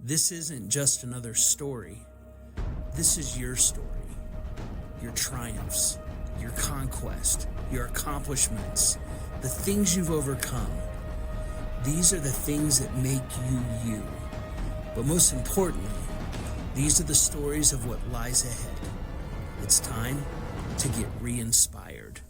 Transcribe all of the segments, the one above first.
This isn't just another story. This is your story. Your triumphs, your conquest, your accomplishments, the things you've overcome. These are the things that make you you. But most importantly, these are the stories of what lies ahead. It's time to get re-inspired.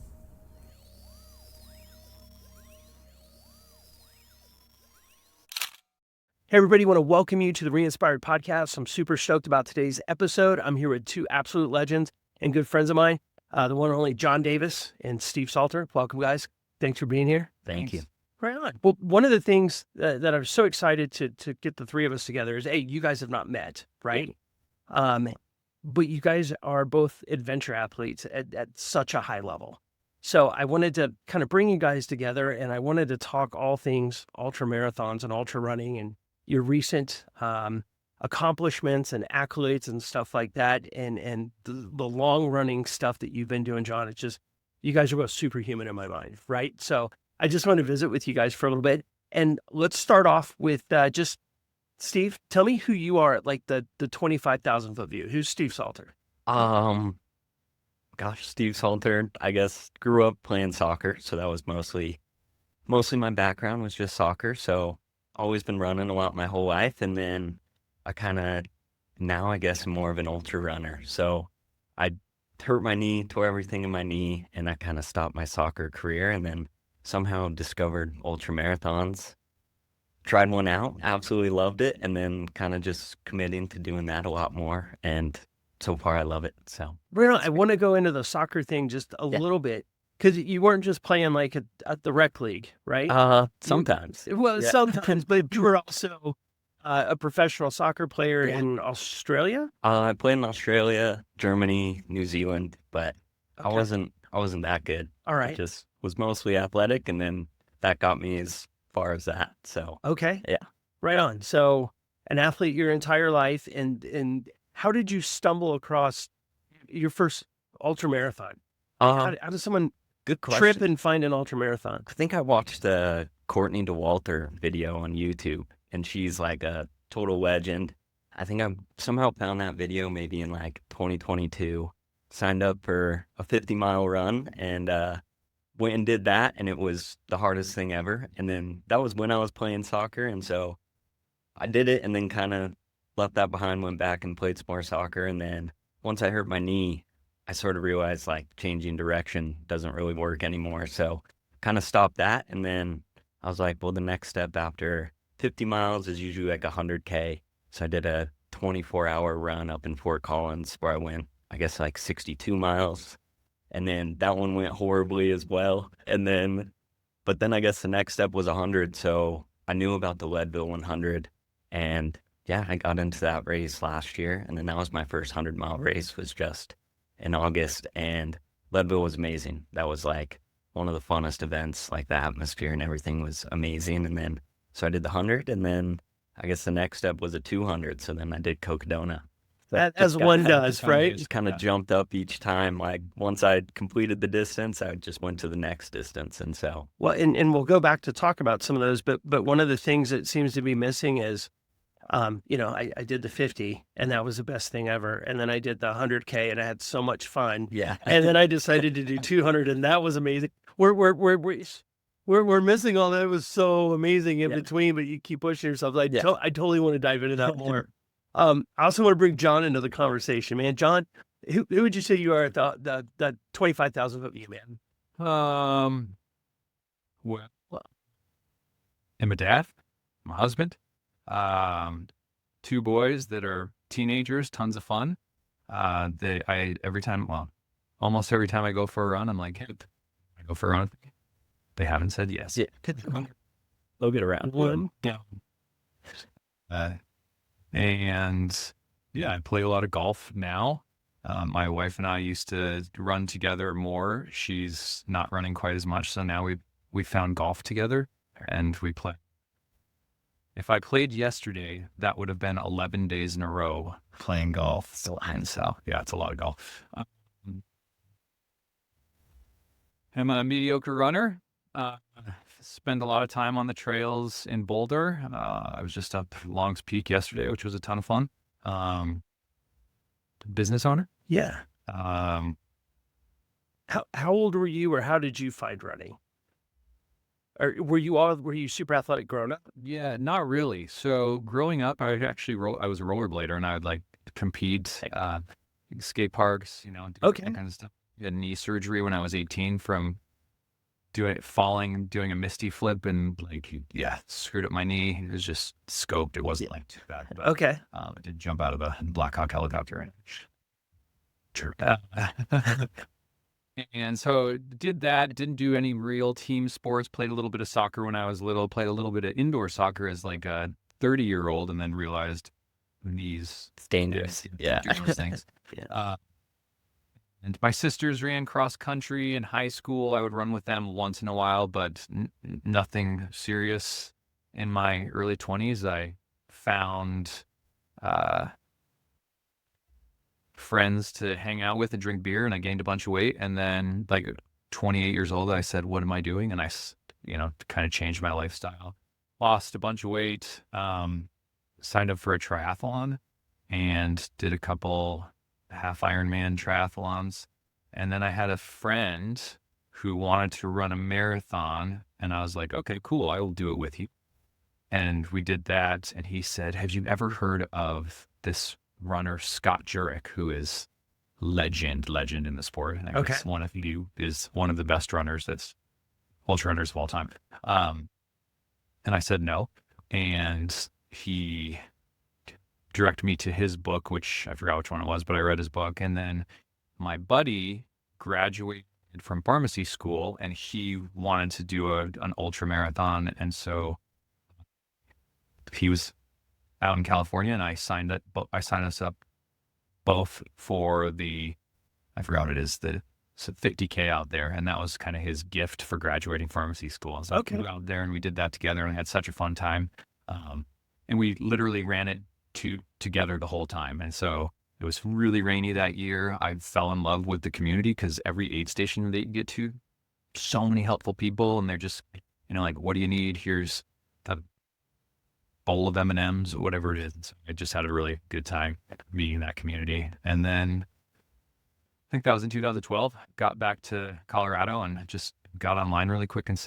Hey everybody, I want to welcome you to the Reinspired Podcast. I'm super stoked about today's episode. I'm here with two absolute legends and good friends of mine, the one and only Jon Davis and Steve Salter. Welcome, guys. Thanks for being here. Thank you. Right on. Well, one of the things that I'm so excited to get the three of us together is, you guys have not met, right? But you guys are both adventure athletes at such a high level. So I wanted to kind of bring you guys together, and I wanted to talk all things ultra marathons and ultra running and your recent accomplishments and accolades and stuff like that, and the long running stuff that you've been doing, Jon. It's just, you guys are both superhuman in my mind, right? So I just want to visit with you guys for a little bit, and let's start off with just Steve. Tell me who you are at like the 25,000 foot view. Who's Steve Salter? Steve Salter, I guess, grew up playing soccer, so that was mostly my background was just soccer. So always been running a lot my whole life, and then I now I guess I'm more of an ultra runner. So I hurt my knee, tore everything in my knee, and I kind of stopped my soccer career, and then somehow discovered ultra marathons. Tried one out, absolutely loved it, and then kind of just committing to doing that a lot more, and so far I love it. So I want to go into the soccer thing just a little bit, because you weren't just playing like at the rec league, right? Sometimes. Sometimes, but you were also a professional soccer player in Australia. I played in Australia, Germany, New Zealand, but Okay. I wasn't that good. All right. I just was mostly athletic, and then that got me as far as that. So Okay. Yeah. Right on. So an athlete your entire life, and how did you stumble across your first ultra marathon? How does someone good question. trip and find an ultra marathon? I think I watched the Courtney DeWalter video on YouTube, and she's like a total legend. I think I somehow found that video maybe in like 2022, signed up for a 50-mile run, and went and did that, and it was the hardest thing ever. And then that was when I was playing soccer, and so I did it, and then kind of left that behind, went back and played some more soccer. And then once I hurt my knee, I sort of realized like changing direction doesn't really work anymore. So kind of stopped that. And then I was like, well, the next step after 50 miles is usually like 100K. So I did a 24-hour run up in Fort Collins where I went, I guess, like 62 miles. And then that one went horribly as well. But then I guess the next step was 100. So I knew about the Leadville 100. And yeah, I got into that race last year. And then that was my first 100-mile race, was just in August. And Leadville was amazing. That was like one of the funnest events. Like the atmosphere and everything was amazing. And then, so I did the 100. And then I guess the next step was a 200. So then I did Cocodona. As one does, right? Just kind of jumped up each time. Like once I completed the distance, I just went to the next distance. And so, Well, and we'll go back to talk about some of those, but one of the things that seems to be missing is, I did the 50, and that was the best thing ever. And then I did the 100K, and I had so much fun. yeah. And then I decided to do 200, and that was amazing. We're missing all that. It was so amazing in between, but you keep pushing yourself. I totally want to dive into that more. I also want to bring Jon into the conversation, man. Jon, who would you say you are at the 25,000 foot view, man? Well, I'm a dad, I'm a husband, two boys that are teenagers, tons of fun. Almost every time I go for a run, I'm like, hey, I go for a run. They haven't said yes. Yeah. They'll get around. One. Yeah. And yeah, I play a lot of golf now. My wife and I used to run together more. She's not running quite as much, so now we found golf together and we play. If I played yesterday, that would have been 11 days in a row playing golf. And so, yeah, it's a lot of golf. I'm a mediocre runner. spend a lot of time on the trails in Boulder. I was just up Long's Peak yesterday, which was a ton of fun. Business owner. Yeah. Um, How old were you, or how did you find running? Or were you super athletic growing up? Yeah, not really. So growing up, I was a rollerblader, and I would like compete, skate parks, do Okay. that kind of stuff. I had knee surgery when I was 18 from doing a misty flip, and screwed up my knee. It was just scoped. It wasn't like too bad. But, Okay. I did jump out of a Black Hawk helicopter and jerk. And so did that, didn't do any real team sports, played a little bit of soccer when I was little, played a little bit of indoor soccer as like a 30-year-old, and then realized knees. It's dangerous. Yeah. Doing those things. Yeah. And my sisters ran cross country in high school. I would run with them once in a while, but nothing serious. In my early 20s, I found friends to hang out with and drink beer, and I gained a bunch of weight. And then, like 28 years old, I said, "What am I doing?" And I, kind of changed my lifestyle. Lost a bunch of weight. Signed up for a triathlon, and did a couple half Ironman triathlons. And then I had a friend who wanted to run a marathon, and I was like, "Okay, cool, I will do it with you." And we did that. And he said, "Have you ever heard of this runner, Scott Jurek, who is legend in the sport?" And I guess is one of the best runners, that's ultra runners of all time. And I said no. And he directed me to his book, which I forgot which one it was, but I read his book. And then my buddy graduated from pharmacy school, and he wanted to do an ultra marathon. And so he was out in California, and I signed us up both for I forgot what it is, the 50K out there. And that was kind of his gift for graduating pharmacy school. So we went out there and we did that together, and had such a fun time. And we literally ran it together the whole time. And so it was really rainy that year. I fell in love with the community, because every aid station that you get to, so many helpful people, and they're just, like, "What do you need? Here's a bowl of M&Ms," or whatever it is. And so I just had a really good time meeting that community. And then I think that was in 2012, got back to Colorado, and just got online really quick and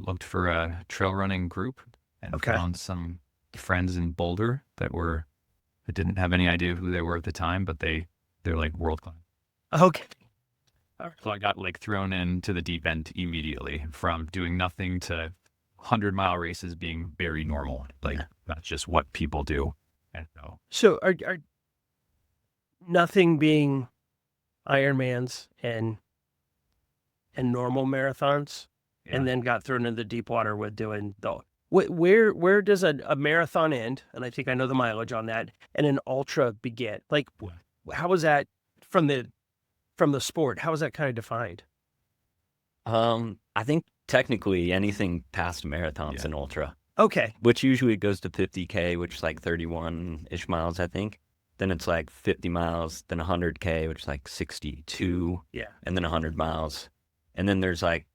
looked for a trail running group, and found some friends in Boulder that didn't have any idea who they were at the time, but they're like world class. Okay. So I got like thrown into the deep end immediately, from doing nothing to 100-mile races being very normal. Like, that's just what people do. And So are nothing being Ironmans and normal marathons, and then got thrown into the deep water with doing where does a marathon end? And I think I know the mileage on that, and an ultra begin. Like, how is that from the sport? How is that kind of defined? I think technically anything past a marathon's an ultra. Okay. Which usually goes to 50K, which is like 31-ish miles, I think. Then it's like 50 miles, then 100K, which is like 62. Yeah. And then 100 miles. And then there's like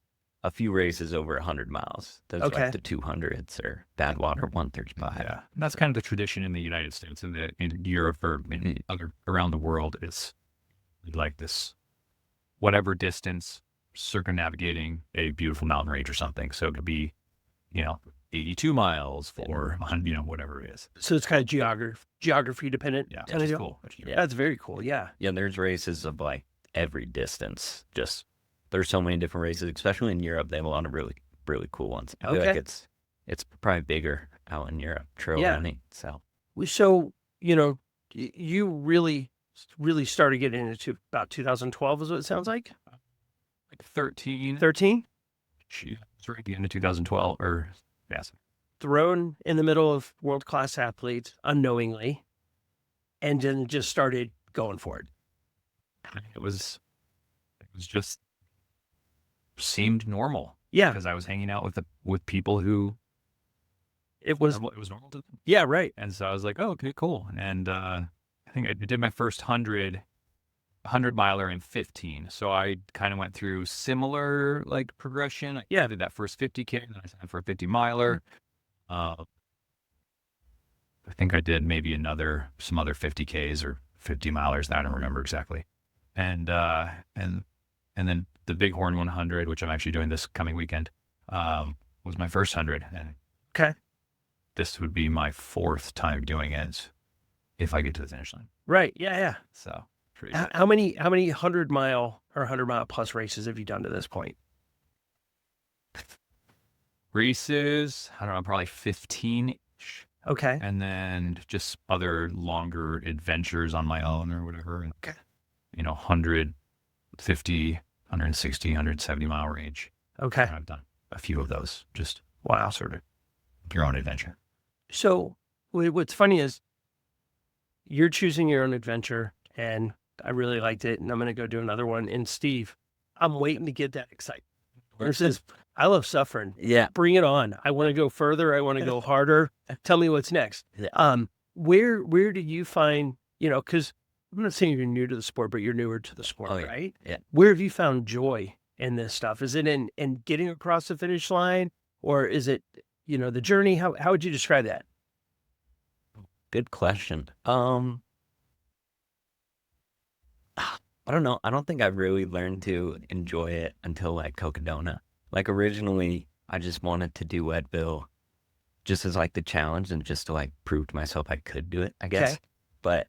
a few races over 100 miles. Those are like the 200s or Badwater 135. Yeah. And that's kind of the tradition in the United States, in Europe, or around the world. It's like this, whatever distance, circumnavigating a beautiful mountain range or something. So it could be, 82 miles for, whatever it is. So it's kind of geography dependent. Yeah, kind of deal. cool. Yeah, that's very cool. Yeah. Yeah, there's races of like every distance. Just, there's so many different races, especially in Europe. They have a lot of really, really cool ones. I feel like it's probably bigger out in Europe, trail running. So you really started getting into about 2012 is what it sounds like? Like 13. 13? It's right at the end of 2012, yes. Thrown in the middle of world-class athletes unknowingly, and then just started going for it. It was just seemed normal. Yeah. Because I was hanging out with people who it was normal to them. Yeah, right. And so I was like, oh, okay, cool. And I think I did my first 100 100 miler in 15. So I kind of went through similar like progression. I did that first 50K, and then I signed for a 50 miler. I think I did maybe some other 50Ks or 50 milers. I don't remember exactly. And then the Bighorn 100, which I'm actually doing this coming weekend, was my first 100. And Okay. this would be my 4th time doing it if I get to the finish line. Right. Yeah. Yeah. So pretty good. How many 100-mile or 100-mile plus races have you done to this point? Races, I don't know, probably 15-ish. Okay. And then just other longer adventures on my own or whatever. Okay. 150, 160, 170 mile range. Okay. And I've done a few of those, just Wow. sort of your own adventure. So what's funny is you're choosing your own adventure, and I really liked it, and I'm going to go do another one. And Steve, I'm waiting to get that excitement. Versus, I love suffering. Yeah. Bring it on. I want to go further. I want to go harder. Tell me what's next. Yeah. Where do you find, because I'm not saying you're new to the sport, but you're newer to the sport, Oh, yeah. right? Yeah. Where have you found joy in this stuff? Is it in getting across the finish line, or is it, the journey? How would you describe that? Good question. I don't know. I don't think I've really learned to enjoy it until like Cocodona. Like originally, I just wanted to do Leadville just as like the challenge and just to like prove to myself I could do it, I guess. Okay. But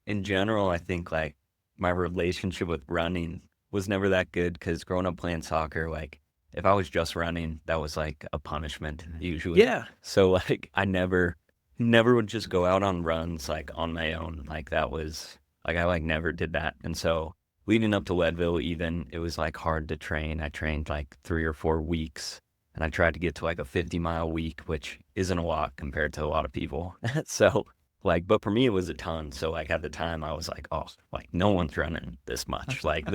in general, I think like my relationship with running was never that good because growing up playing soccer, like if I was just running, that was like a punishment usually. Yeah. So like I never would just go out on runs like on my own. Like that was like I like never did that. And so leading up to Leadville even, it was like hard to train. I trained like 3 or 4 weeks and I tried to get to like a 50-mile week, which isn't a lot compared to a lot of people. So like, but for me it was a ton. So like at the time I was like, oh, like no one's running this much. Like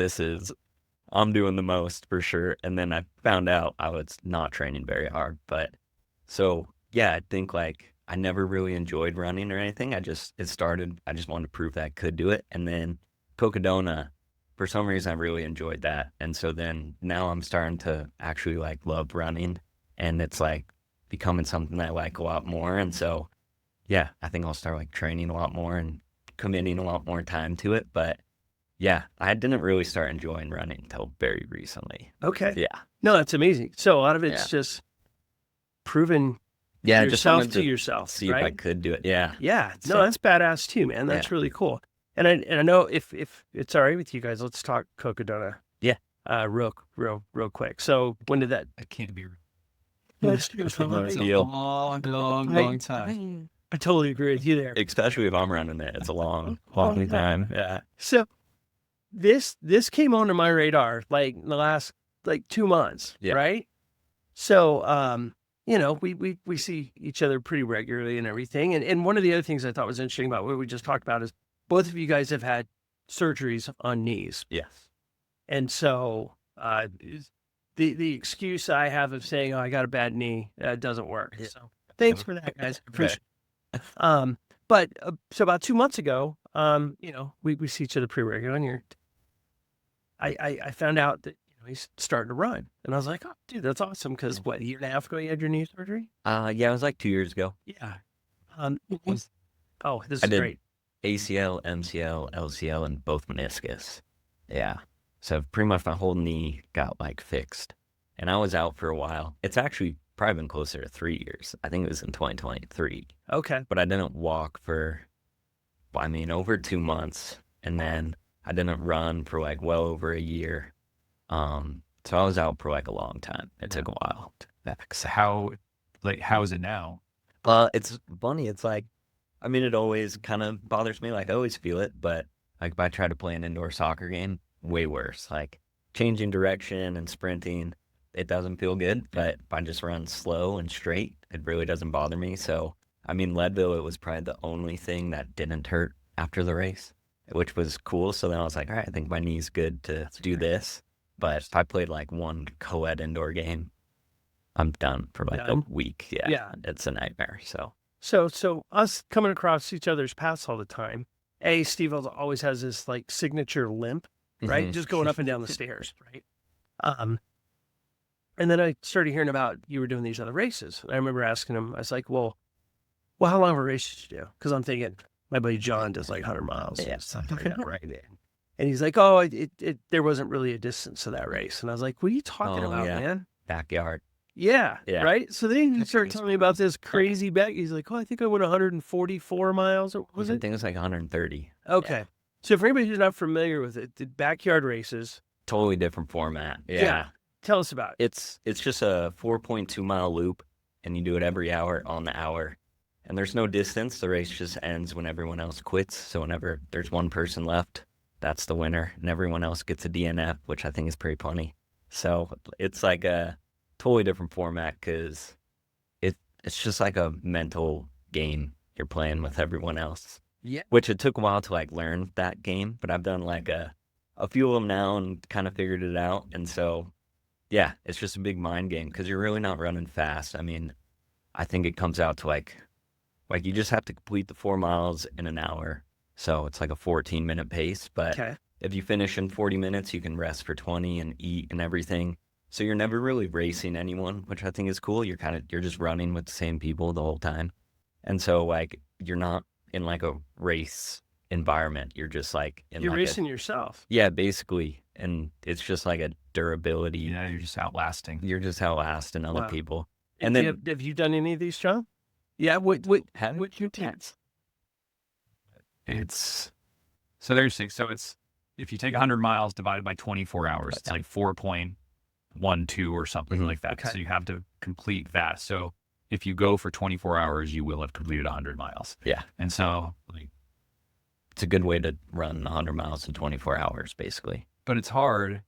I'm doing the most for sure. And then I found out I was not training very hard. But so yeah, I think like I never really enjoyed running or anything. I just wanted to prove that I could do it. And then Cocodona, for some reason, I really enjoyed that. And so then now I'm starting to actually like love running, and it's like becoming something I like a lot more. And so, yeah, I think I'll start like training a lot more and committing a lot more time to it. But yeah, I didn't really start enjoying running until very recently. Okay. Yeah. No, that's amazing. So a lot of it's just proving Yeah, yourself just to wanted yourself, see right? if I could do it. Yeah. Yeah. No, So- that's badass too, man. That's really cool. And I know if it's all right with you guys, let's talk Cocodona. Yeah. Real quick. So when did that? I can't be. It's It's a a long time. I totally agree with you there. Especially if I'm running it. It's a long yeah. time. Yeah. So this came onto my radar like in the last like 2 months, Yeah. right? So we see each other pretty regularly and everything. And one of the other things I thought was interesting about what we just talked about is both of you guys have had surgeries on knees. Yes. And so the excuse I have of saying, oh, I got a bad knee, doesn't work. Yeah. So thanks for that, guys. I appreciate it. But so about 2 months ago, we see each other pretty regularly, and I found out that he's starting to run, and I was like, oh, dude, that's awesome. Because what, a year and a half ago you had your knee surgery? Yeah, it was like 2 years ago. Yeah. This I is did great. ACL, MCL, LCL, and both meniscus. Yeah. So pretty much my whole knee got like fixed, and I was out for a while. It's actually probably been closer to 3 years. I think it was in 2023. Okay. But I didn't walk for, over 2 months, and then I didn't run for like well over a year. So I was out for like a long time. It took a while. So how is it now? It's funny. It's like, it always kind of bothers me. Like I always feel it, but like if I try to play an indoor soccer game, way worse. Like changing direction and sprinting, it doesn't feel good. But if I just run slow and straight, it really doesn't bother me. So, Leadville, it was probably the only thing that didn't hurt after the race, which was cool. So then I was like, all right, I think my knee's good to do this. But if I played like one co-ed indoor game, I'm done for like a week. Yeah. It's a nightmare. So So us coming across each other's paths all the time, Steve always has this like signature limp, right? Mhm. Just going up and down the stairs, right? And then I started hearing about you were doing these other races. I remember asking him, I was like, well, how long of a race did you do? Because I'm thinking, my buddy John does like 100 miles. Yeah. Something like that, right? And he's like, oh, there wasn't really a distance to that race. And I was like, what are you talking Oh, about, yeah. man? Backyard. Yeah, Yeah. right? So then he started telling me about this crazy back. He's like, oh, I think I went 144 miles. Or was I it? think it was like 130. Okay. So for anybody who's not familiar with it, the backyard races, Totally different format. Yeah. tell us about it. It's just a 4.2 mile loop, and you do it every hour on the hour. And there's no distance. The race just ends when everyone else quits. So whenever there's one person left, that's the winner, and everyone else gets a DNF, which I think is pretty funny. So it's like a totally different format because it's just like a mental game you're playing with everyone else. Yeah. Which it took a while to like learn that game, but I've done like a few of them now and kind of figured it out. And so, yeah, it's just a big mind game because you're really not running fast. I mean, I think it comes out to like you just have to complete the 4 miles in an hour. So it's like a 14-minute pace. But Okay. if you finish in 40 minutes, you can rest for 20 and eat and everything. So you're never really racing anyone, which I think is cool. You're just running with the same people the whole time. And so like you're not in like a race environment. You're just like in You're like racing yourself. yeah, basically. And it's just like a durability. Yeah, you're just outlasting. You're just outlasting other Wow. people. And then Have you done any of these, John? Yeah. What your teams? It's so there's six. So it's if you take 100 miles divided by 24 hours, it's like 4.12 or something like that. Okay. So you have to complete that. So if you go for 24 hours, you will have completed 100 miles. yeah, And so like, it's a good way to run 100 miles in 24 hours, basically. but it's hard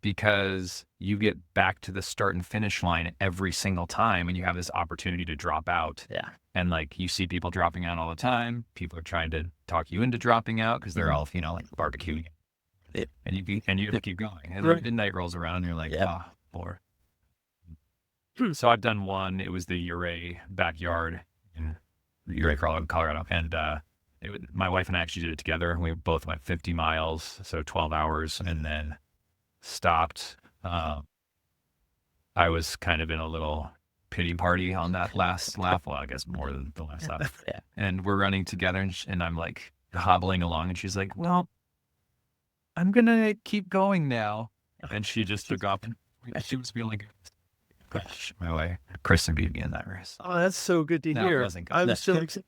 because you get back to the start and finish line every single time and you have this opportunity to drop out. Yeah. And like you see people dropping out all the time. People are trying to talk you into dropping out because they're all, like barbecuing. Yeah. And you have to keep going. And Right. midnight rolls around and you're like, Yeah. Lord. So I've done one. It was the Uray backyard in Uray, Colorado. And my wife and I actually did it together. We both went 50 miles, so 12 hours, and then stopped. I was kind of in a little pity party on that last lap. Well, I guess more than the last lap. Yeah. And we're running together, and I'm like hobbling along, and she's like, well, I'm going to keep going now. And she just took off, and she was feeling gosh, my way. Kristen beat me in that race. Oh, that's so good to No, it hear. wasn't good. I'm so excited.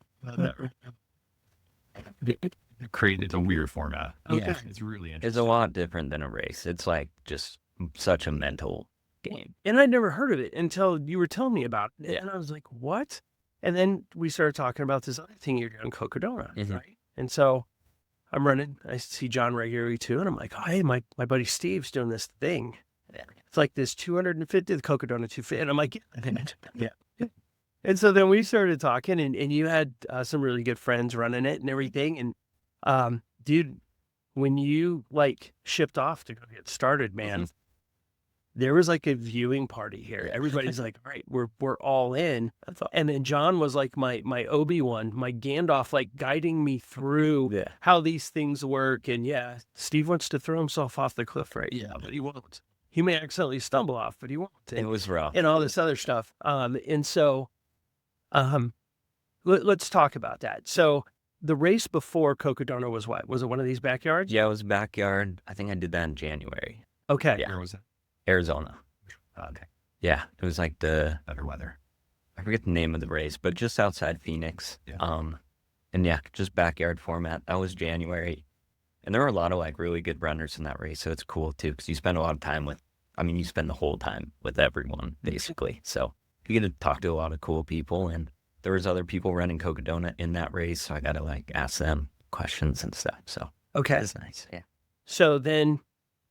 It created a weird format. Yeah. It's really It's interesting. a lot different than a race. It's like just such a mental game. And I'd never heard of it until you were telling me about it. Yeah. And I was like, what? And then we started talking about this other thing you're doing, Cocodona, Mhm. right? And so I'm running. I see John regularly too. And I'm like, oh, hey, my buddy Steve's doing this thing. Yeah. It's like this 250, the Cocodona 250. And I'm like, yeah. And so then we started talking, and you had some really good friends running it and everything. And dude, when you like shipped off to go get started, man, there was like a viewing party here. Everybody's like, all right, we're all in. And then John was like my Obi-Wan, my Gandalf, like guiding me through Yeah. how these things work. And yeah, Steve wants to throw himself off the cliff, right? Yeah, but he won't. He may accidentally stumble off, but he won't. It was rough. And all this other stuff. And so let's talk about that. So the race before Cocodona was what? Was it one of these backyards? Yeah, it was backyard. I think I did that in January. Okay. Yeah. Where was it? Arizona. Okay. Yeah, it was like Better weather. I forget the name of the race, but just outside Phoenix. Yeah. And yeah, just backyard format. That was January. And there were a lot of like really good runners in that race. So it's cool too, because you spend a lot of time you spend the whole time with everyone basically. So you get to talk to a lot of cool people, and there was other people running Cocodona in that race. So I got to like ask them questions and stuff. So Okay. it's nice. Yeah. So then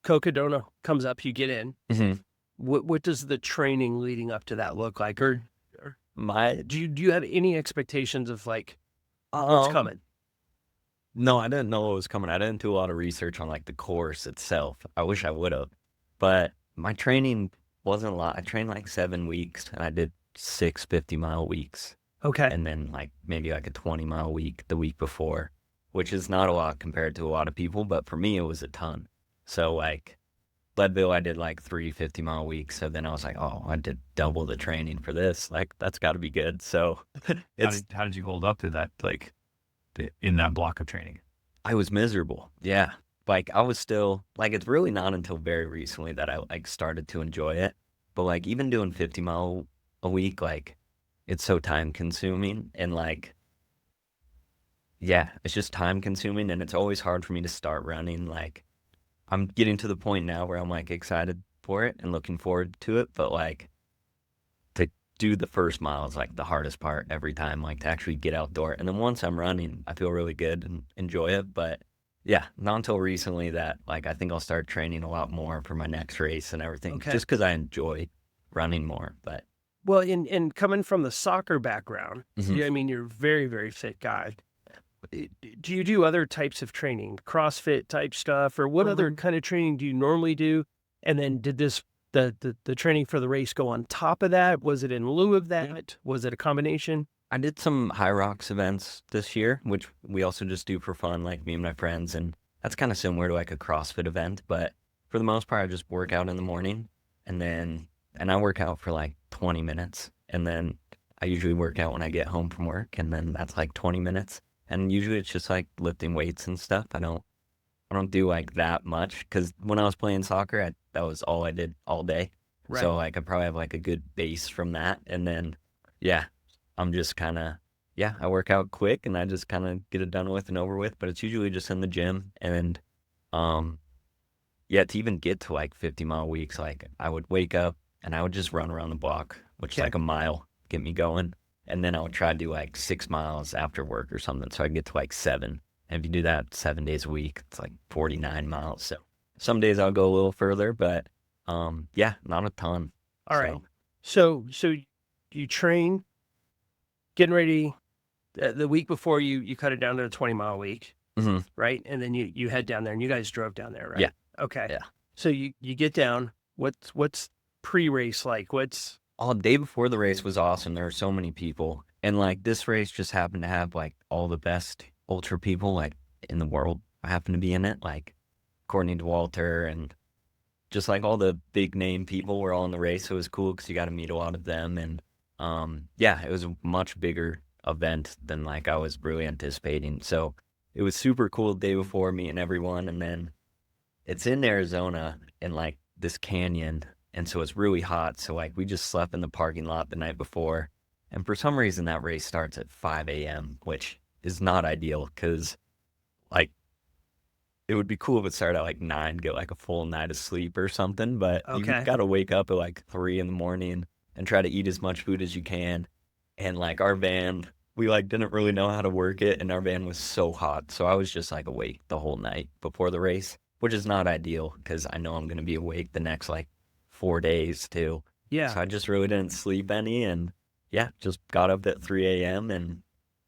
Cocodona comes up, you get in. Mm-hmm. What does the training leading up to that look like? Or do you have any expectations of like what's coming? No, I didn't know what was coming. I didn't do a lot of research on like the course itself. I wish I would have, but my training wasn't a lot. I trained like 7 weeks, and I did 6 50-mile weeks, Okay. and then like maybe like a 20-mile week the week before. which is not a lot compared to a lot of people, but for me, it was a ton. So like Leadville, I did like 3 50-mile weeks. So then I was like, oh, I did double the training for this. Like, that's got to be good. So How did you hold up to that, like, in that block of training? I was miserable. Yeah. Like, I was still, like, it's really not until very recently that I, like, started to enjoy it. But, like, even doing 50-mile a week, like, it's so time consuming. And, like, yeah, it's just time consuming. And it's always hard for me to start running. Like, I'm getting to the point now where I'm like excited for it and looking forward to it. But like to do the first mile is like the hardest part every time, like to actually get outdoor. And then once I'm running, I feel really good and enjoy it. But yeah, not until recently that like I think I'll start training a lot more for my next race and everything, just because I enjoy running more. But Well, in coming from the soccer background, Mhm. yeah, I mean, you're a very, very fit guy. Do you do other types of training, CrossFit type stuff, or what other kind of training do you normally do? And then did the training for the race go on top of that? Was it in lieu of that? Was it a combination? I did some high rocks events this year, which we also just do for fun, like me and my friends. And that's kind of similar to like a CrossFit event. But for the most part, I just work out in the morning and I work out for like 20 minutes. And then I usually work out when I get home from work. And then that's like 20 minutes. And usually it's just like lifting weights and stuff. I don't do like that much because when I was playing soccer, that was all I did all day. Right. So like I probably have like a good base from that. And then, yeah, I'm just kind of, I work out quick and I just kind of get it done with and over with. But it's usually just in the gym. And to even get to like 50-mile weeks, like I would wake up and I would just run around the block, which is like a mile, get me going. And then I would try to do like 6 miles after work or something. So I could get to like 7. And if you do that 7 days a week, it's like 49 miles. So some days I'll go a little further, but not a ton. All right. So you train, getting ready the week before you cut it down to a 20-mile week, right? And then you head down there and you guys drove down there, right? Yeah. Okay. Yeah. So you get down. What's pre-race like? The day before the race was awesome. There were so many people. And like this race just happened to have like all the best ultra people like in the world happened to be in it. Like according to Walter and just like all the big name people were all in the race. So it was cool because you got to meet a lot of them. And it was a much bigger event than like I was really anticipating. So it was super cool the day before, meeting everyone. And then it's in Arizona in like this canyon. And so it's really hot. So like we just slept in the parking lot the night before. And for some reason that race starts at 5 a.m., which is not ideal because like it would be cool if it started at like 9, get like a full night of sleep or something. But you got to wake up at like 3 in the morning and try to eat as much food as you can. And like our van, we like didn't really know how to work it. And our van was so hot. So I was just like awake the whole night before the race, which is not ideal because I know I'm going to be awake the next like 4 days too. Yeah. So I just really didn't sleep any and just got up at 3 a.m. And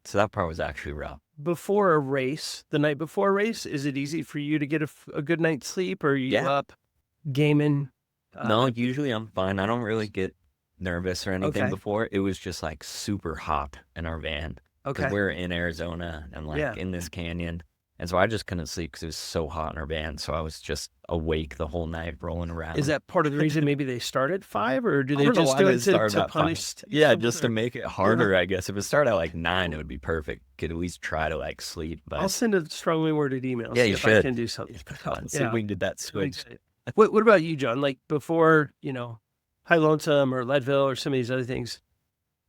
so that part was actually rough. Before a race, the night before a race, is it easy for you to get a good night's sleep or are you up gaming? No, usually I'm fine. I don't really get nervous or anything before. It was just like super hot in our van. Because we're in Arizona and like in this canyon. And so I just couldn't sleep because it was so hot in our van. So I was just awake the whole night rolling around. Is that part of the reason maybe they start at 5 or do they just do it to punish? Yeah, just to make it harder, I guess. If it started at like 9, it would be perfect. Could at least try to like sleep. But I'll send a strongly worded email. Yeah, you should. I can do something. See if we can get that switch. What about you, John? Like before, High Lonesome or Leadville or some of these other things,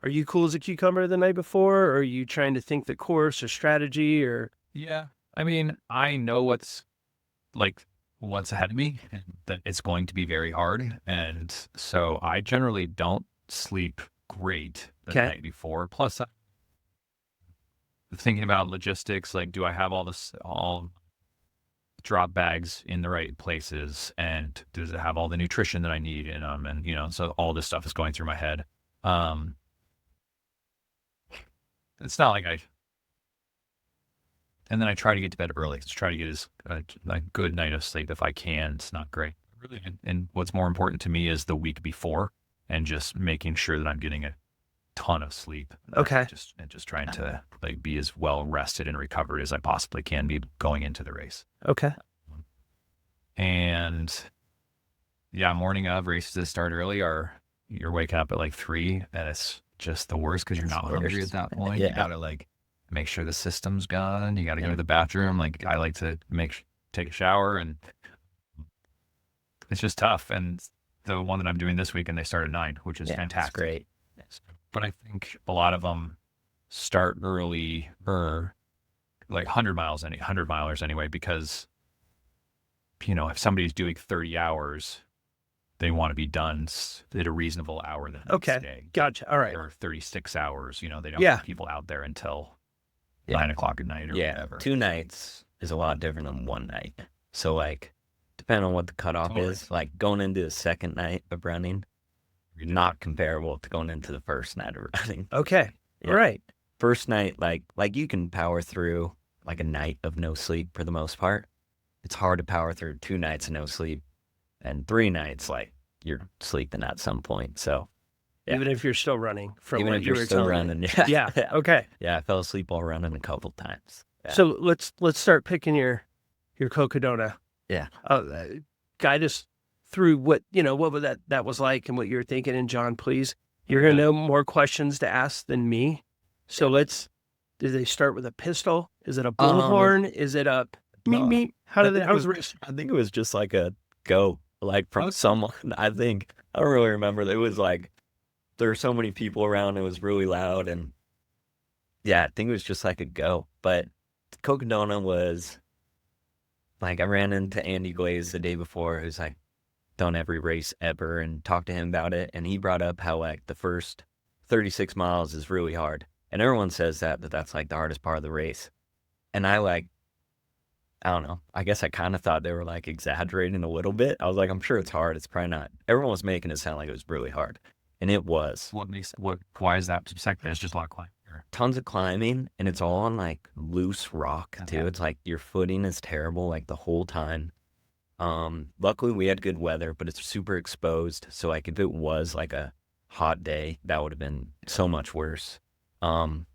are you cool as a cucumber the night before? Or are you trying to think the course or strategy or? Yeah. I mean, I know what's ahead of me and that it's going to be very hard. And so I generally don't sleep great the night before. Plus, thinking about logistics, like, do I have all drop bags in the right places? And does it have all the nutrition that I need in them? And, so all this stuff is going through my head. It's not like and then I try to get to bed early. Just try to get a good night of sleep if I can. It's not great. Really. And what's more important to me is the week before and just making sure that I'm getting ton of sleep. Okay. Just trying to like be as well rested and recovered as I possibly can be going into the race. Okay. And yeah, morning of races that start early you're waking up at like 3, and it's just the worst because you're not hungry at that point. Yeah. You gotta like make sure the system's gone. You gotta go to the bathroom. Like I like to take a shower, and it's just tough. And the one that I'm doing this weekend, they start at 9, which is fantastic. That's great. But I think a lot of them start early, like 100 milers anyway, because, if somebody's doing 30 hours, they want to be done at a reasonable hour the next day. Gotcha. All right. Or 36 hours, they don't Yeah. want people out there until 9 o'clock at night or whatever. 2 nights is a lot different than 1 night. So like, depending on what the cutoff is, like going into the second night of running, not comparable to going into the first night of running. Okay. Yeah. All right. First night, like you can power through like a night of no sleep for the most part. It's hard to power through 2 nights of no sleep, and 3 nights, like you're sleeping at some point. So yeah. Even if you're still running from even what if you you're were still telling me. running, Yeah. Okay. Yeah, I fell asleep while running a couple times. Yeah. So let's start picking your Cocodona. Yeah. Guide us through what that was like and what you were thinking. And John, please, you're going to know more questions to ask than me. So did they start with a pistol? Is it a bullhorn? Is it a meep? How did I think it was just like a go, like from someone. I don't really remember. It was like, there were so many people around. It was really loud. And yeah, I think it was just like a go. But Cocodona was like, I ran into Andy Glaze the day before, who's like done every race ever, and talked to him about it. And he brought up how like the first 36 miles is really hard. And everyone says that that's like the hardest part of the race. And I don't know. I guess I kind of thought they were like exaggerating a little bit. I was like, I'm sure it's hard. It's probably not. Everyone was making it sound like it was really hard. And it was. Why is that? It's just a lot of climbing. Tons of climbing, and it's all on like loose rock too. Okay. It's like your footing is terrible like the whole time. Luckily we had good weather, but it's super exposed. So like if it was like a hot day, that would have been so much worse. But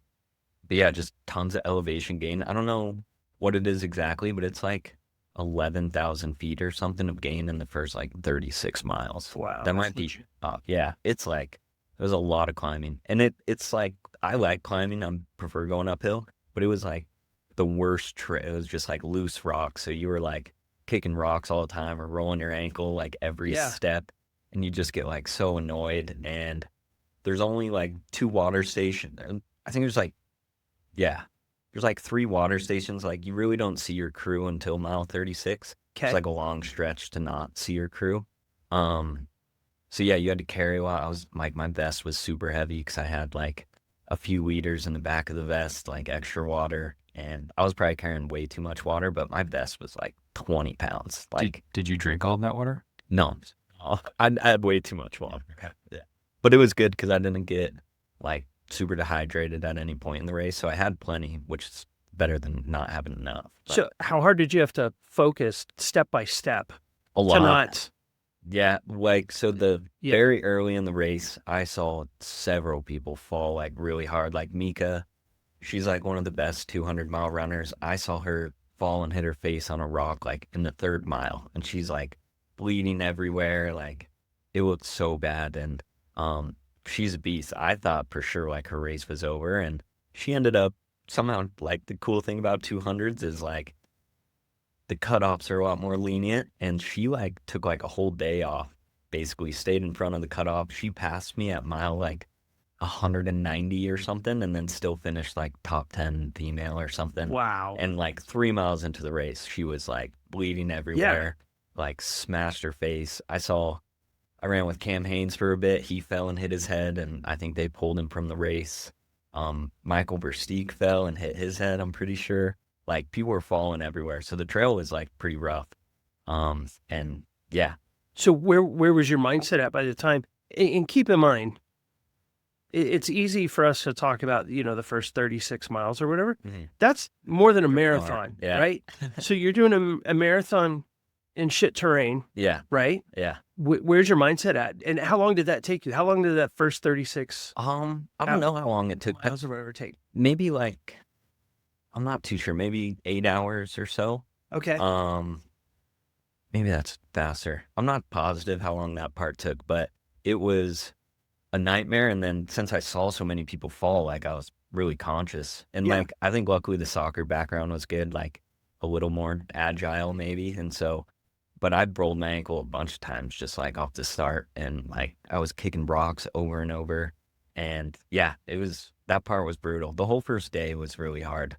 yeah, just tons of elevation gain. I don't know what it is exactly, but it's like 11,000 feet or something of gain in the first like 36 miles. Wow. That might be up. Yeah. It's like, there's a lot of climbing, and it's like, I like climbing. I prefer going uphill, but it was like the worst trail. It was just like loose rocks. So you were like kicking rocks all the time or rolling your ankle like every step, and you just get like so annoyed. And there's only like 2 water stations. I think there's like 3 water stations. Like you really don't see your crew until mile 36. Okay. It's like a long stretch to not see your crew. So yeah, you had to carry a lot. I was like, my vest was super heavy because I had like a few liters in the back of the vest, like extra water. And I was probably carrying way too much water, but my vest was like 20 pounds. Like, did you drink all of that water? No, I had way too much water. Okay. Yeah. But it was good because I didn't get like super dehydrated at any point in the race. So I had plenty, which is better than not having enough. But So how hard did you have to focus step by step a lot. to not? Yeah, like, so very early in the race, I saw several people fall like really hard. Like Mika, she's like one of the best 200-mile runners. I saw her fall and hit her face on a rock like in the 3rd mile, and she's like bleeding everywhere. Like it looked so bad, and she's a beast. I thought for sure like her race was over, and she ended up somehow, like, the cool thing about 200s is like the cutoffs are a lot more lenient, and she like took like a whole day off, basically stayed in front of the cutoff. She passed me at mile like 190 or something, and then still finished like top 10 female or something. Wow. And like 3 miles into the race, she was like bleeding everywhere, like smashed her face. I ran with Cam Haynes for a bit. He fell and hit his head, and I think they pulled him from the race. Michael Versteeg fell and hit his head, I'm pretty sure. Like, people were falling everywhere. So the trail was like pretty rough. And yeah. So where was your mindset at by the time? And keep in mind, it's easy for us to talk about, the first 36 miles or whatever. Mm-hmm. That's more than a marathon, Yeah. right? So you're doing a marathon in shit terrain, Yeah. right? Yeah. Where's your mindset at? And how long did that take you? How long did that first 36 I don't know how long it took. miles or whatever take? Maybe like, I'm not too sure. Maybe 8 hours or so. Okay. Maybe that's faster. I'm not positive how long that part took, but it was a nightmare. And then since I saw so many people fall, like I was really conscious. And Yeah. like, I think luckily the soccer background was good, like a little more agile maybe. And so, but I rolled my ankle a bunch of times just like off the start. And like I was kicking rocks over and over. And yeah, that part was brutal. The whole first day was really hard.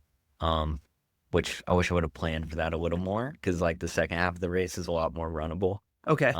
Which I wish I would have planned for that a little more, because like the second half of the race is a lot more runnable. Okay.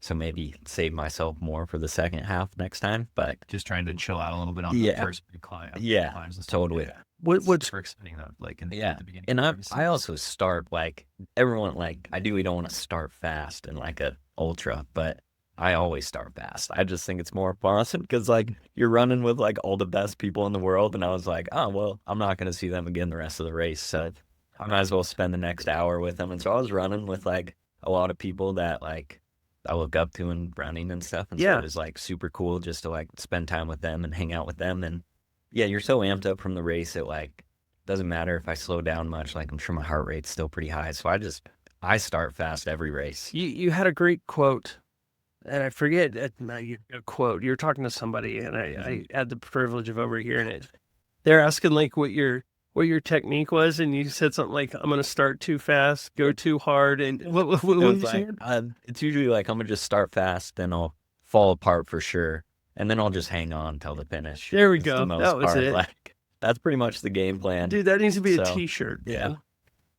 So maybe save myself more for the second half next time. But Just trying to chill out a little bit on Yeah. the first big climb. Yeah, climbs and stuff. totally. Yeah. What's Super exciting though, like in Yeah. the beginning. And of the I race. also start like everyone, like ideally don't want to start fast in like a ultra, but I always start fast. I just think it's more fun because like you're running with like all the best people in the world, and I was like, oh well, I'm not gonna see them again the rest of the race, so I might as well spend the next hour with them. And so I was running with like a lot of people that like I look up to in running and stuff, and so Yeah. it was like super cool just to like spend time with them and hang out with them. And yeah, you're so amped up from the race, it like doesn't matter if I slow down much. Like I'm sure my heart rate's still pretty high, so I start fast every race. you had a great quote, and I forget a quote. You were talking to somebody, and I had the privilege of overhearing it. They're asking like what your technique was, and you said something like, "I'm going to start too fast, go too hard," and what It were was you like, saying? it's usually like I'm gonna just start fast, then I'll fall apart for sure, and then I'll just hang on till the finish. There we is go. the most That was part. it. Like that's pretty much the game plan. Dude, that needs to be a So, T-shirt. yeah. Man.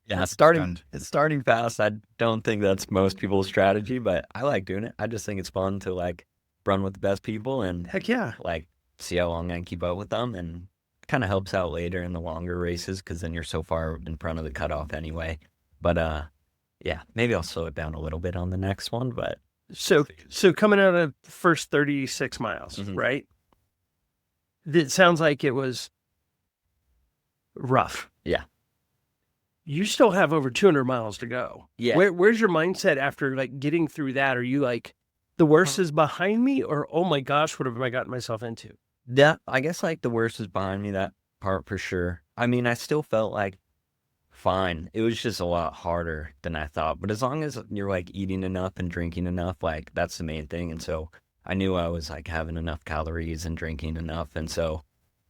Yeah, Stunned. starting fast. I don't think that's most people's strategy, but I like doing it. I just think it's fun to like run with the best people and Heck yeah. like see how long I can keep up with them, and kind of helps out later in the longer races because then you're so far in front of the cutoff anyway. But yeah, maybe I'll slow it down a little bit on the next one. But So coming out of the first 36 miles, Mhm. right? It sounds like it was rough. Yeah. You still have over 200 miles to go. yeah, Where's your mindset after like getting through that? Are you like, the worst is behind me, or oh my gosh, what have I gotten myself into? that I guess like the worst is behind me, that part for sure. I mean, I still felt like fine. It was just a lot harder than I thought. But as long as you're like eating enough and drinking enough, like that's the main thing. And so I knew I was like having enough calories and drinking enough. And so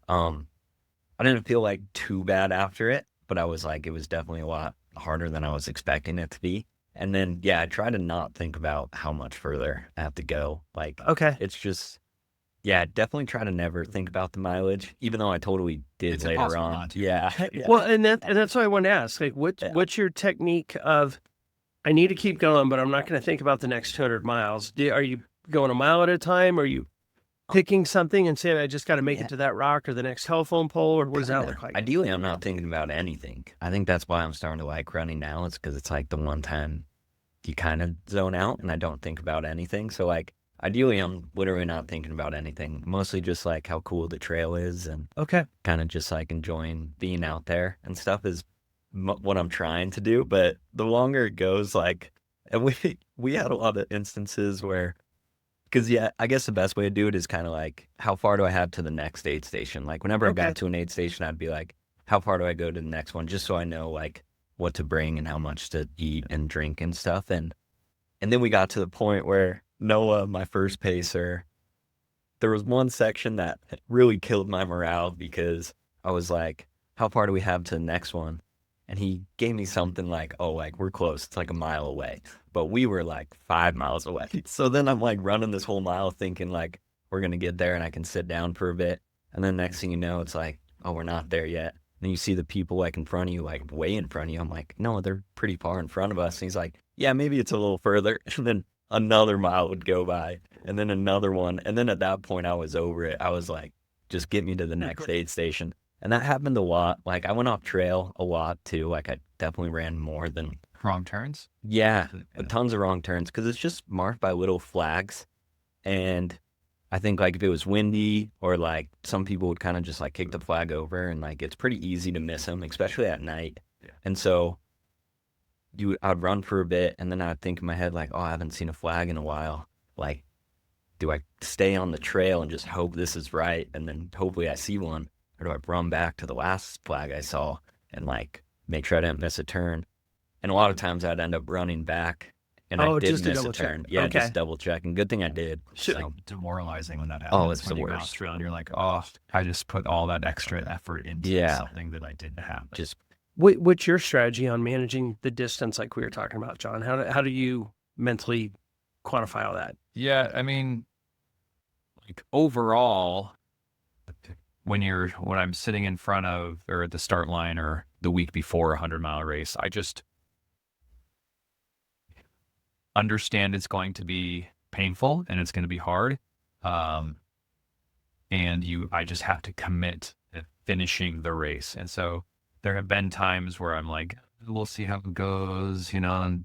I didn't feel like too bad after it, but I was like, it was definitely a lot harder than I was expecting it to be. And then, yeah, I try to not think about how much further I have to go. Like, Okay. it's just, yeah, definitely try to never think about the mileage, even though I totally did It's later impossible on. not to. Yeah. Well, and that's what I wanted to ask. Like, Yeah. what's your technique of, I need to keep going, but I'm not going to think about the next 200 miles. Are you going a mile at a time? Are you picking something and saying, I just got to make Yeah. it to that rock or the next telephone pole, or what does that look like? Ideally, I'm not thinking about anything. I think that's why I'm starting to like running now. It's because it's like the one time you kind of zone out and I don't think about anything. So like, ideally, I'm literally not thinking about anything. Mostly just like how cool the trail is and Okay. kind of just like enjoying being out there and stuff is what I'm trying to do. But the longer it goes, like, and we had a lot of instances where, because yeah, I guess the best way to do it is kind of like, how far do I have to the next aid station? Like whenever I Okay. got to an aid station, I'd be like, how far do I go to the next one? Just so I know like what to bring and how much to eat and drink and stuff. And then we got to the point where Noah, my first pacer, there was one section that really killed my morale because I was like, how far do we have to the next one? And he gave me something like, oh, like we're close. It's like a mile away. But we were like 5 miles away. So then I'm like running this whole mile thinking like we're going to get there and I can sit down for a bit. And then next thing you know, it's like, oh, we're not there yet. And you see the people like in front of you, like way in front of you. I'm like, no, they're pretty far in front of us. And he's like, yeah, maybe it's a little further. And then another mile would go by and then another one. And then at that point I was over it. I was like, just get me to the next aid station. And that happened a lot. Like I went off trail a lot too. Like I definitely ran more than, Wrong turns. yeah, Yeah. tons of wrong turns because it's just marked by little flags. And I think like if it was windy or like some people would kind of just like kick the flag over and like it's pretty easy to miss them, especially at night. Yeah. And so, I'd run for a bit, and then I'd think in my head, like, oh, I haven't seen a flag in a while. Like, do I stay on the trail and just hope this is right, and then hopefully I see one? Or do I run back to the last flag I saw and, like, make sure I didn't miss a turn? And a lot of times I'd end up running back, and I did just to miss a double check. turn. Yeah, Okay. just double checking. Good thing I did. So So, demoralizing when that happens. it's when the you go worst. out trail and you're like, oh, I just put all that extra effort into Yeah. something that I didn't have. just What's your strategy on managing the distance like we were talking about, John? How do you mentally quantify all that? Yeah, I mean, like overall, when I'm sitting in front of or at the start line or the week before a 100-mile race, I just understand it's going to be painful and it's going to be hard. And I just have to commit to finishing the race. And so there have been times where I'm like, we'll see how it goes,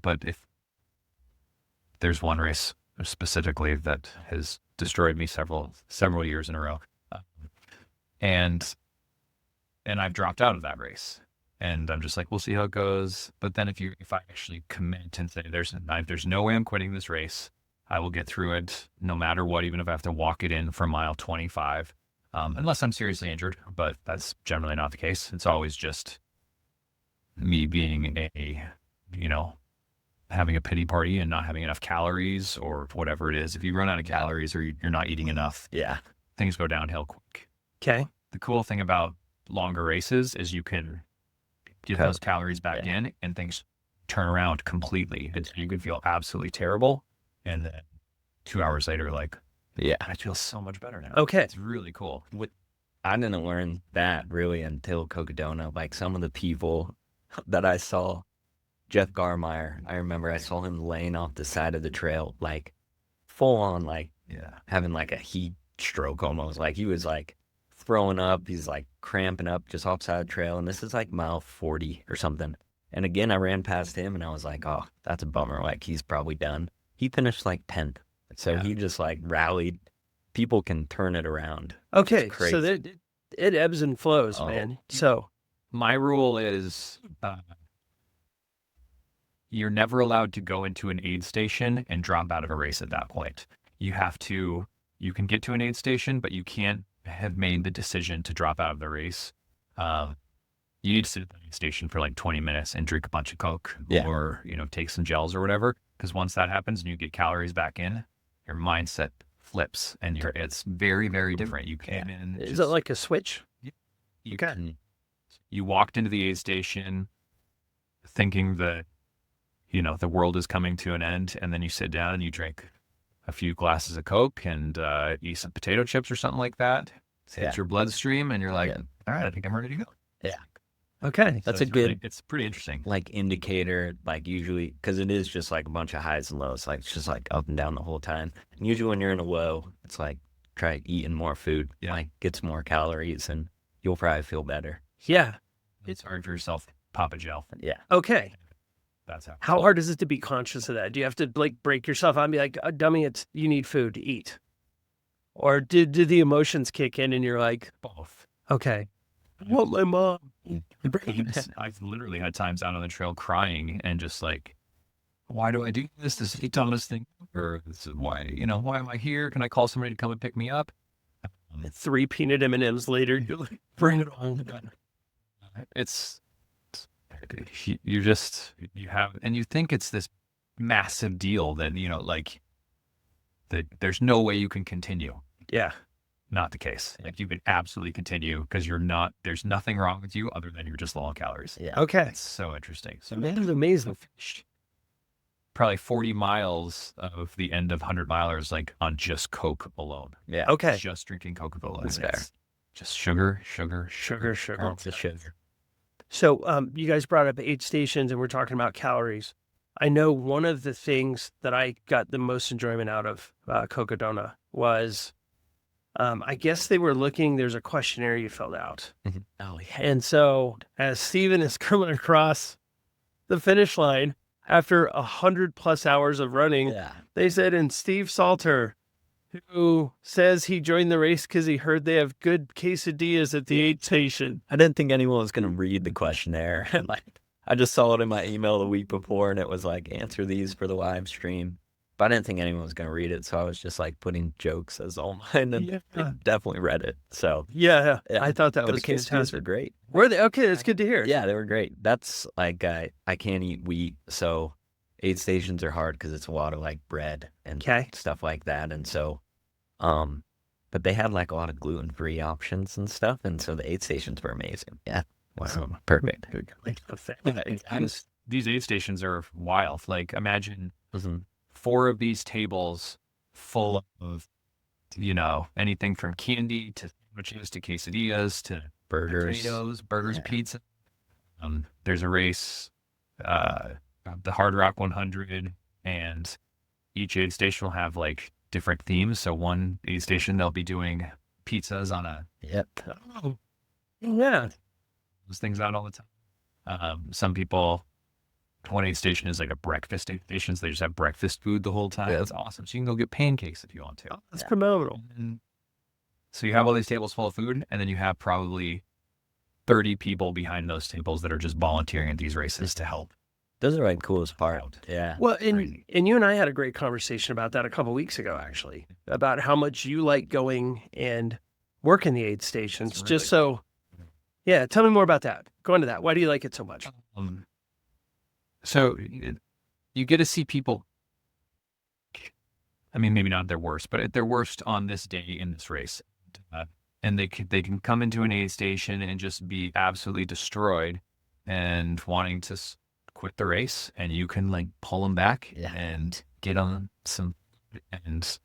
but if there's one race specifically that has destroyed me several years in a row. And I've dropped out of that race, and I'm just like, we'll see how it goes. But then if I actually commit and say, there's no way I'm quitting this race, I will get through it no matter what, even if I have to walk it in for mile 25, unless I'm seriously injured, but that's generally not the case. It's always just me being having a pity party and not having enough calories or whatever it is. If you run out of calories or you're not eating enough, yeah. things go downhill quick. Okay. The cool thing about longer races is you can get those calories back in and things turn around completely. You can feel absolutely terrible. And then 2 hours later, like, Yeah. I feel so much better now. Okay. It's really cool. I didn't learn that really until Cocodona. Like, some of the people that I saw, Jeff Garmeyer, I remember I saw him laying off the side of the trail, like full on, like having like a heat stroke almost. Like, he was like throwing up. He's like cramping up just off the side of the trail. And this is like mile 40 or something. And again, I ran past him and I was like, oh, that's a bummer. Like, he's probably done. He finished like 10th. So he just like rallied. People can turn it around. Okay. It's crazy. So it ebbs and flows, man. So My rule is you're never allowed to go into an aid station and drop out of a race at that point. You can get to an aid station, but you can't have made the decision to drop out of the race. You need to sit at the aid station for like 20 minutes and drink a bunch of Coke or, take some gels or whatever. Because once that happens and you get calories back in, your mindset flips and it's very, very different. You came in. is it like a switch? You walked into the aid station thinking that, the world is coming to an end, and then you sit down and you drink a few glasses of Coke and eat some potato chips or something like that. Hits your bloodstream, and you're like, all right, I think I'm ready to go. Yeah. Okay. That's So a good, it's pretty interesting. like, indicator, like, usually, because it is just like a bunch of highs and lows. Like, it's just like up and down the whole time. And usually when you're in a low, it's like, try eating more food, like, get some more calories, and you'll probably feel better. Yeah. It's hard for yourself. Pop a gel. Yeah. Okay. That's How hard is it to be conscious of that? Do you have to like break yourself out and be like, oh, dummy, you need food to eat? Or did the emotions kick in and you're like, both. okay, I want my mom. I've literally had times out on the trail crying and just like, why do I do this? This is the dumbest thing. Or this is why am I here? Can I call somebody to come and pick me up? 3 peanut M&Ms later, you're like, bring it on. You think it's this massive deal that, that there's no way you can continue. Yeah. Not the case. Like, you can absolutely continue because there's nothing wrong with you other than you're just low on calories. Yeah. Okay. It's so interesting. So That is amazing. probably 40 miles of the end of 100 milers, like on just Coke alone. Yeah. Okay. Just drinking Coca-Cola. That's And fair. it's just sugar. Sugar. Lots of sugar. So you guys brought up aid stations and we're talking about calories. I know one of the things that I got the most enjoyment out of Cocodona was, I guess they were looking, there's a questionnaire you filled out. Oh, yeah. And so as Steven is coming across the finish line after 100+ hours of running, Yeah. they said, and Steve Salter, who says he joined the race because he heard they have good quesadillas at the aid station. I didn't think anyone was going to read the questionnaire. Like, I just saw it in my email the week before, and it was like, answer these for the live stream. But I didn't think anyone was going to read it, so I was just like putting jokes as all mine, and they definitely read it. So Yeah. yeah, I thought that but was the quesadillas were fantastic. great. Were they? Okay, that's good to hear. Yeah, they were great. That's like I can't eat wheat, so aid stations are hard because it's a lot of like bread and Okay. stuff like that, and so but they had like a lot of gluten-free options and stuff, and so the aid stations were amazing. Yeah, wow, perfect. These aid stations are wild. Like, imagine Mhm. 4 of these tables full of, anything from candy to sandwiches to quesadillas to Burgers. potatoes, burgers, Yeah. pizza. There's a race, the Hard Rock 100, and each aid station will have like different themes. So one aid station, they'll be doing pizzas on Yep. Yeah. those things out all the time. Some people, one aid station is like a breakfast aid station, so they just have breakfast food the whole time. Yeah. That's awesome. So you can go get pancakes if you want to. That's phenomenal. And so you have all these tables full of food, and then you have probably 30 people behind those tables that are just volunteering at these races to help. Those are like coolest part. Yeah. Well, and Crazy. you and I had a great conversation about that a couple weeks ago, actually, about how much you like going and working the aid stations. It's Just really so, yeah, tell me more about that. Go into that. Why do you like it so much? So you get to see people, I mean, maybe not at their worst, but at their worst on this day in this race. And they can come into an aid station and just be absolutely destroyed and wanting to quit the race, and you can like pull them back and get them some and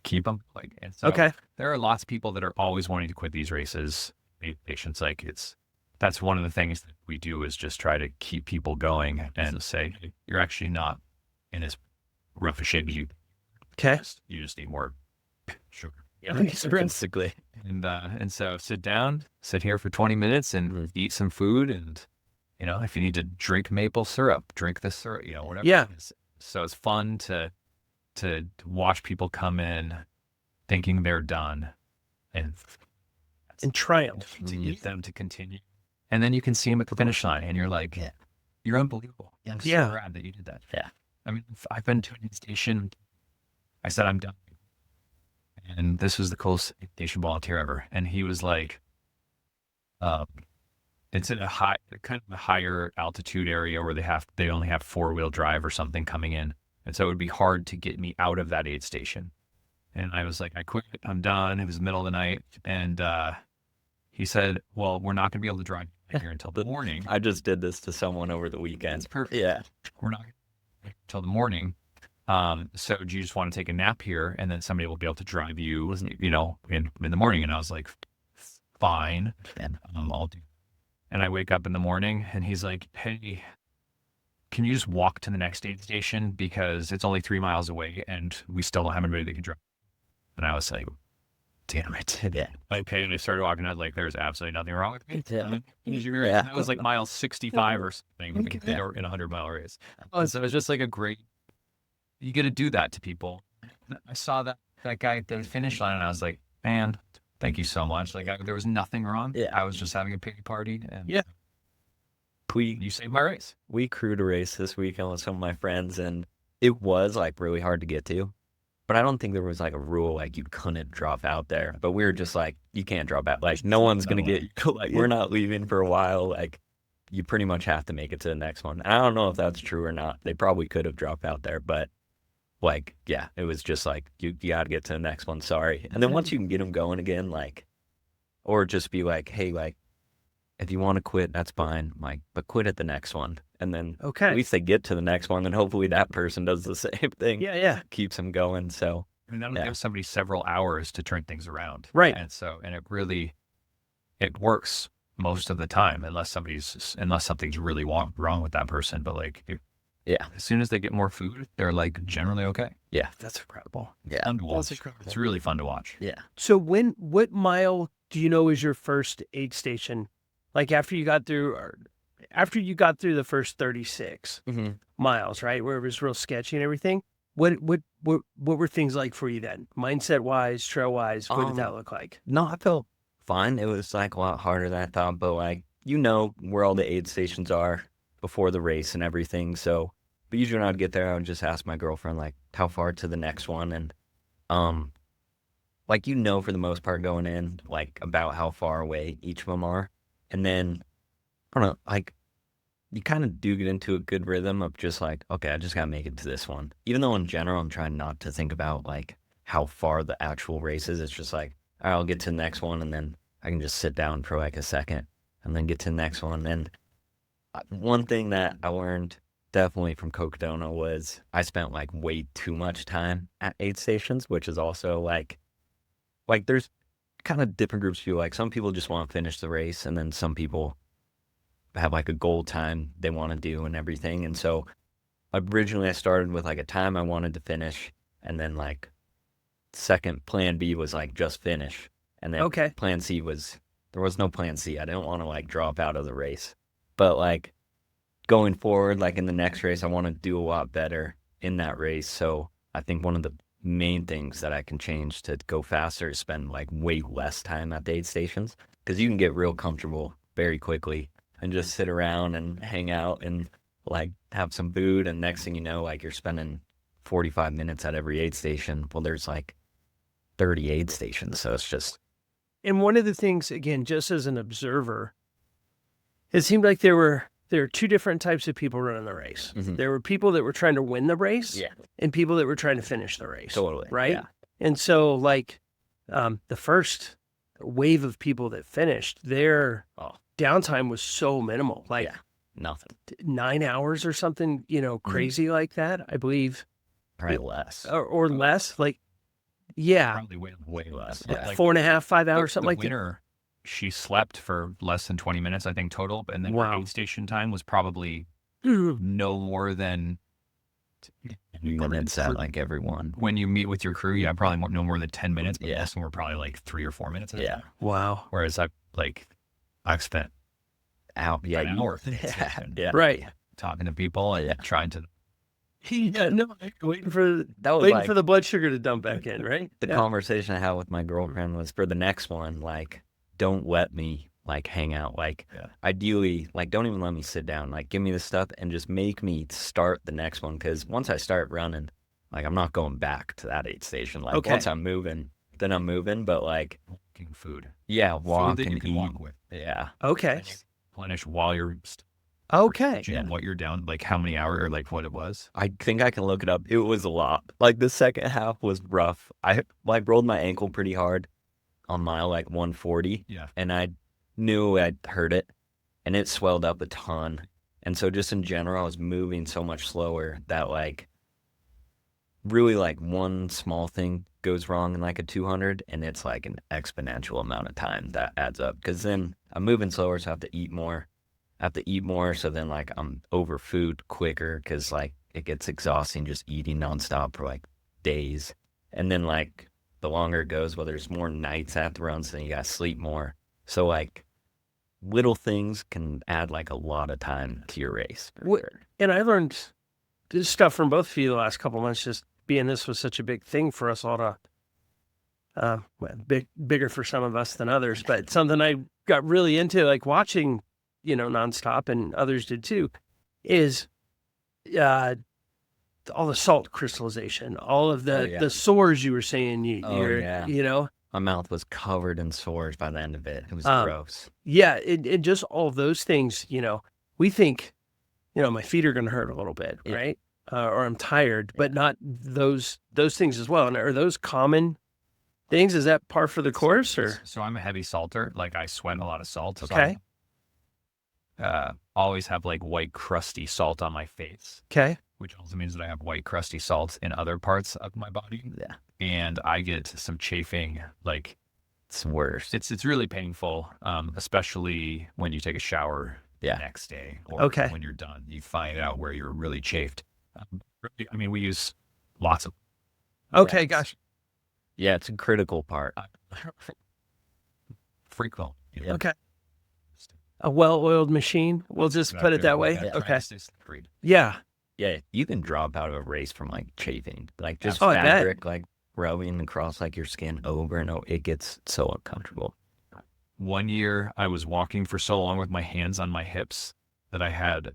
keep them like. And so Okay. there are lots of people that are always wanting to quit these races. Aid stations, like that's one of the things that we do is just try to keep people going and say, hey, you're actually not in as rough a shape as you. Okay. You just need more sugar. Basically. And so sit here for 20 minutes and eat some food, and if you need to drink maple syrup, drink the syrup, whatever. Yeah. it is. So it's fun to watch people come in thinking they're done and triumph. to get them to continue. And then you can see them at the finish line, and you're like, you're unbelievable. I'm so Yeah. glad that you did that. Yeah. I mean, I've been to an aid station. I said, I'm done. And this was the coolest aid station volunteer ever. And he was like, it's in a kind of a higher altitude area where they only have 4-wheel drive or something coming in. And so it would be hard to get me out of that aid station. And I was like, I quit. I'm done. It was the middle of the night. And he said, well, we're not going to be able to drive here until the morning. I just did this to someone over the weekend. It's perfect. Yeah. We're not until the morning. So do you just want to take a nap here, and then somebody will be able to drive you, in the morning? And I was like, fine. I'll do. And I wake up in the morning, and he's like, hey, can you just walk to the next aid station because it's only 3 miles away, and we still don't have anybody that can drive. And I was like, damn it. Yeah. Okay. And I started walking. I was like, there's absolutely nothing wrong with me. Yeah. Yeah. That was like mile 65 or something in a 100-mile race. So it was just like you get to do that to people. I saw that guy at the finish line, and I was like, man, thank you so much. Like, there was nothing wrong. Yeah. I was just having a pity party. And you saved my race. We crewed a race this weekend with some of my friends, and it was like really hard to get to. But I don't think there was like a rule like you couldn't drop out there. But we were just like, you can't drop out. Like, no one's going to get you. Like, we're not leaving for a while. Like, you pretty much have to make it to the next one. And I don't know if that's true or not. They probably could have dropped out there, but like, yeah, it was just like, you got to get to the next one. Sorry. And then once you can get them going again, like, or just be like, hey, like, if you want to quit, that's fine. Like, but quit at the next one. And then at least they get to the next one, and hopefully that person does the same thing. Yeah. Keeps them going. So, I mean, that'll give somebody several hours to turn things around. Right. And it works most of the time, unless something's really wrong with that person. But like, as soon as they get more food, they're like generally okay. Yeah. That's incredible. Yeah. Fun to watch. That's incredible. It's really fun to watch. Yeah. So what mile do you know is your first aid station? Like after you got through the first 36 miles, right? Where it was real sketchy and everything. What were things like for you then? Mindset wise, trail wise, what did that look like? No, I felt fine. It was like a lot harder than I thought, but like, where all the aid stations are. before the race and everything. So, but usually when I'd get there, I would just ask my girlfriend, like, how far to the next one. And, like, for the most part going in, like, about how far away each of them are. And then, I don't know, like, you kind of do get into a good rhythm of just like, okay, I just got to make it to this one. Even though in general, I'm trying not to think about like how far the actual race is. It's just like, all right, I'll get to the next one and then I can just sit down for like a second and then get to the next one. And one thing that I learned definitely from Cocodona was I spent like way too much time at aid stations, which is also like there's kind of different groups of people. Like some people just want to finish the race, and then some people have like a goal time they want to do and everything. And so originally I started with like a time I wanted to finish, and then like second plan B was like just finish. And then plan C was, there was no plan C. I didn't want to like drop out of the race. But like going forward, like in the next race, I want to do a lot better in that race. So I think one of the main things that I can change to go faster is spend like way less time at the aid stations, because you can get real comfortable very quickly and just sit around and hang out and like have some food. And next thing you know, like you're spending 45 minutes at every aid station. Well, there's like 30 aid stations. So it's just. And one of the things, again, just as an observer, it seemed like there were two different types of people running the race. Mhm. There were people that were trying to win the race, and people that were trying to finish the race. Totally. Right? Yeah. And so like the first wave of people that finished, their downtime was so minimal, like nothing. 9 hours or something, crazy like that, I believe. Probably less. Or less, like, yeah. Probably way less. Yeah. Like, 4.5, 5 hours, something like that. Winner, she slept for less than 20 minutes, I think, total. And then her aid station time was probably no more than minutes at like everyone. When you meet with your crew, probably no more than 10 minutes. But most of them were probably like 3 or 4 minutes. Wow. Whereas I've spent an hour Right. talking to people and trying to. Waiting for the blood sugar to dump back in, right? The conversation I had with my girlfriend was for the next one, like, don't let me like hang out. Like, ideally, like, don't even let me sit down. Like, give me the stuff and just make me start the next one. Because once I start running, like, I'm not going back to that aid station. Like, once I'm moving, then I'm moving. But like, walking food. Yeah, walk food that and you can eat. walk with. Yeah. Okay. Replenish while you're. What you're down, like how many hours or like what it was. I think I can look it up. It was a lot. Like the second half was rough. I like rolled my ankle pretty hard on mile like 140. Yeah. And I knew I'd hurt it, and it swelled up a ton. And so just in general, I was moving so much slower that like really like one small thing goes wrong in like a 200, and it's like an exponential amount of time that adds up. Because then I'm moving slower, so I have to eat more. So then like I'm over food quicker, because like it gets exhausting just eating nonstop for like days. And then like the longer it goes, well, there's more nights I have to run, so then you gotta sleep more. So like little things can add like a lot of time to your race. And I learned this stuff from both of you the last couple of months, just being this was such a big thing for us all to, bigger for some of us than others, but something I got really into, like watching, nonstop, and others did too, is all the salt crystallization, all of the sores you were saying My mouth was covered in sores by the end of it. It was gross. Yeah, and just all of those things, we think, my feet are going to hurt a little bit, right? Or I'm tired, but not those things as well. And are those common things? Is that par for the course, or? So I'm a heavy salter. Like I sweat a lot of salt. Okay. So always have like white crusty salt on my face. Okay. Which also means that I have white crusty salt in other parts of my body. Yeah. And I get some chafing, like it's worse. It's really painful, especially when you take a shower the next day or when you're done. You find out where you're really chafed. I mean, we use lots of. Okay, gosh. Yeah, it's a critical part. Frequent. Okay. A well-oiled machine. We'll just put it that way. Okay. Yeah. Yeah, you can drop out of a race from like chafing, like just I fabric, like rubbing across like your skin over and over. It gets so uncomfortable. One year I was walking for so long with my hands on my hips that I had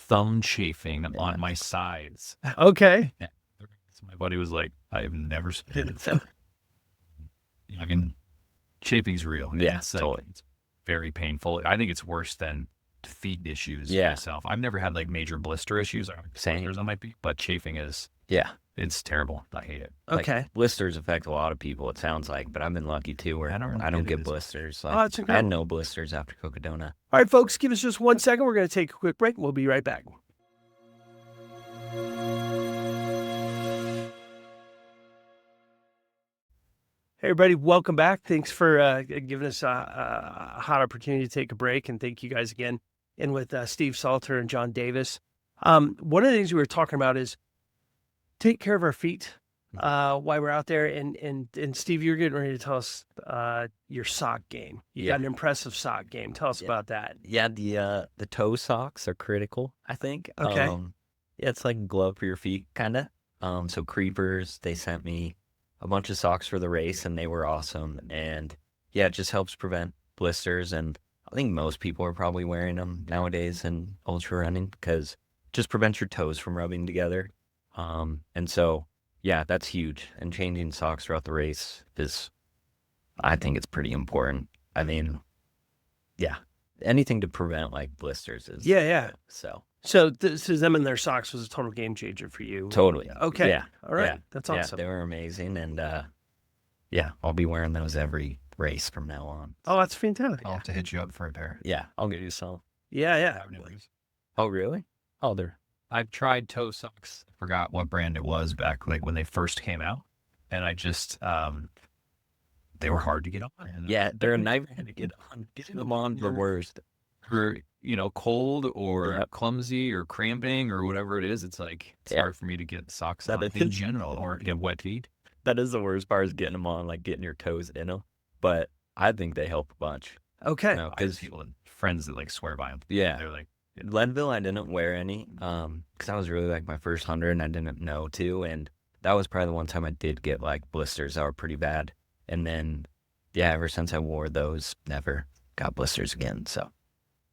thumb chafing on my sides. Okay. So my buddy was like, I have never seen it. I mean, chafing's real. Yeah, It's like, totally. it's very painful. I think it's worse than feet issues Yeah. myself. I've never had like major blister issues. Same. Blisters I might be, but chafing is, Yeah. it's terrible. I hate it. Like, Okay. blisters affect a lot of people, it sounds like, but I've been lucky too where I don't really I don't get it get as- blisters. Oh, Like, that's I had incredible. no blisters after Cocodona. All right, folks, give us just 1 second. We're going to take a quick break. We'll be right back. Hey, everybody, welcome back. Thanks for giving us a hot opportunity to take a break. And thank you guys again. And with Steve Salter and Jon Davis. One of the things we were talking about is take care of our feet while we're out there. And Steve, you're getting ready to tell us your sock game. You Yeah. got an impressive sock game. Tell us Yeah. about that. Yeah, the toe socks are critical, I think. Okay. Yeah, it's like a glove for your feet, kind of. So Creepers, they sent me a bunch of socks for the race, and they were awesome. And yeah, it just helps prevent blisters. And I think most people are probably wearing them nowadays in ultra running because it just prevents your toes from rubbing together. And so, yeah, that's huge. And changing socks throughout the race is, I think it's pretty important. I mean, yeah, anything to prevent like blisters is. Yeah. So So them and their socks was a total game changer for you. totally. Okay. Yeah. All right. Yeah. That's Yeah, awesome. they were amazing. And yeah, I'll be wearing those every race from now on. Oh, that's fantastic. I'll have to hit you up for a pair. Yeah, I'll get you some. Yeah. I've never used- Oh, really? Oh, they're. I've tried toe socks. I forgot what brand it was back like when they first came out. And I just, they were hard to get on. And Yeah, they're a nightmare to get on. Getting them on the worst. for, cold or Yep. clumsy or cramping or whatever it is, it's like, it's Yeah. hard for me to get socks That on is- in general or get wet feet. That is the worst part, is getting them on, like getting your toes in them. But I think they help a bunch. Okay. No, I have because people and friends that like swear by them. yeah, They're like, Leadville, I didn't wear any, because I was really like my first 100 and I didn't know to, and that was probably the one time I did get like blisters that were pretty bad. And then, yeah, ever since I wore those, never got blisters again. So,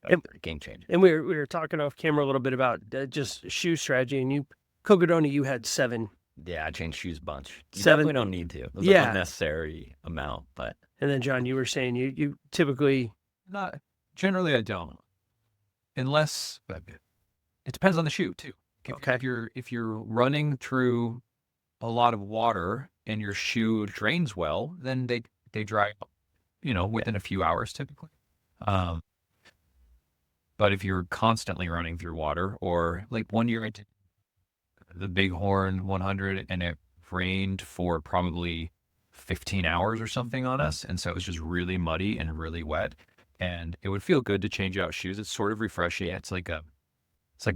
And- game changer. And we were talking off camera a little bit about just shoe strategy. And Cocodona, you had 7. Yeah, I changed shoes a bunch. You 7. definitely don't need to. It was Yeah. an unnecessary amount, but And then, John, you were saying you typically. not generally I don't. Unless it depends on the shoe too. Okay. If you're running through a lot of water and your shoe drains well, then they dry up, within a few hours typically. But if you're constantly running through water, or like one year I did the Bighorn 100 and it rained for probably 15 hours or something on us, and so it was just really muddy and really wet, and it would feel good to change out shoes. It's sort of refreshing. It's like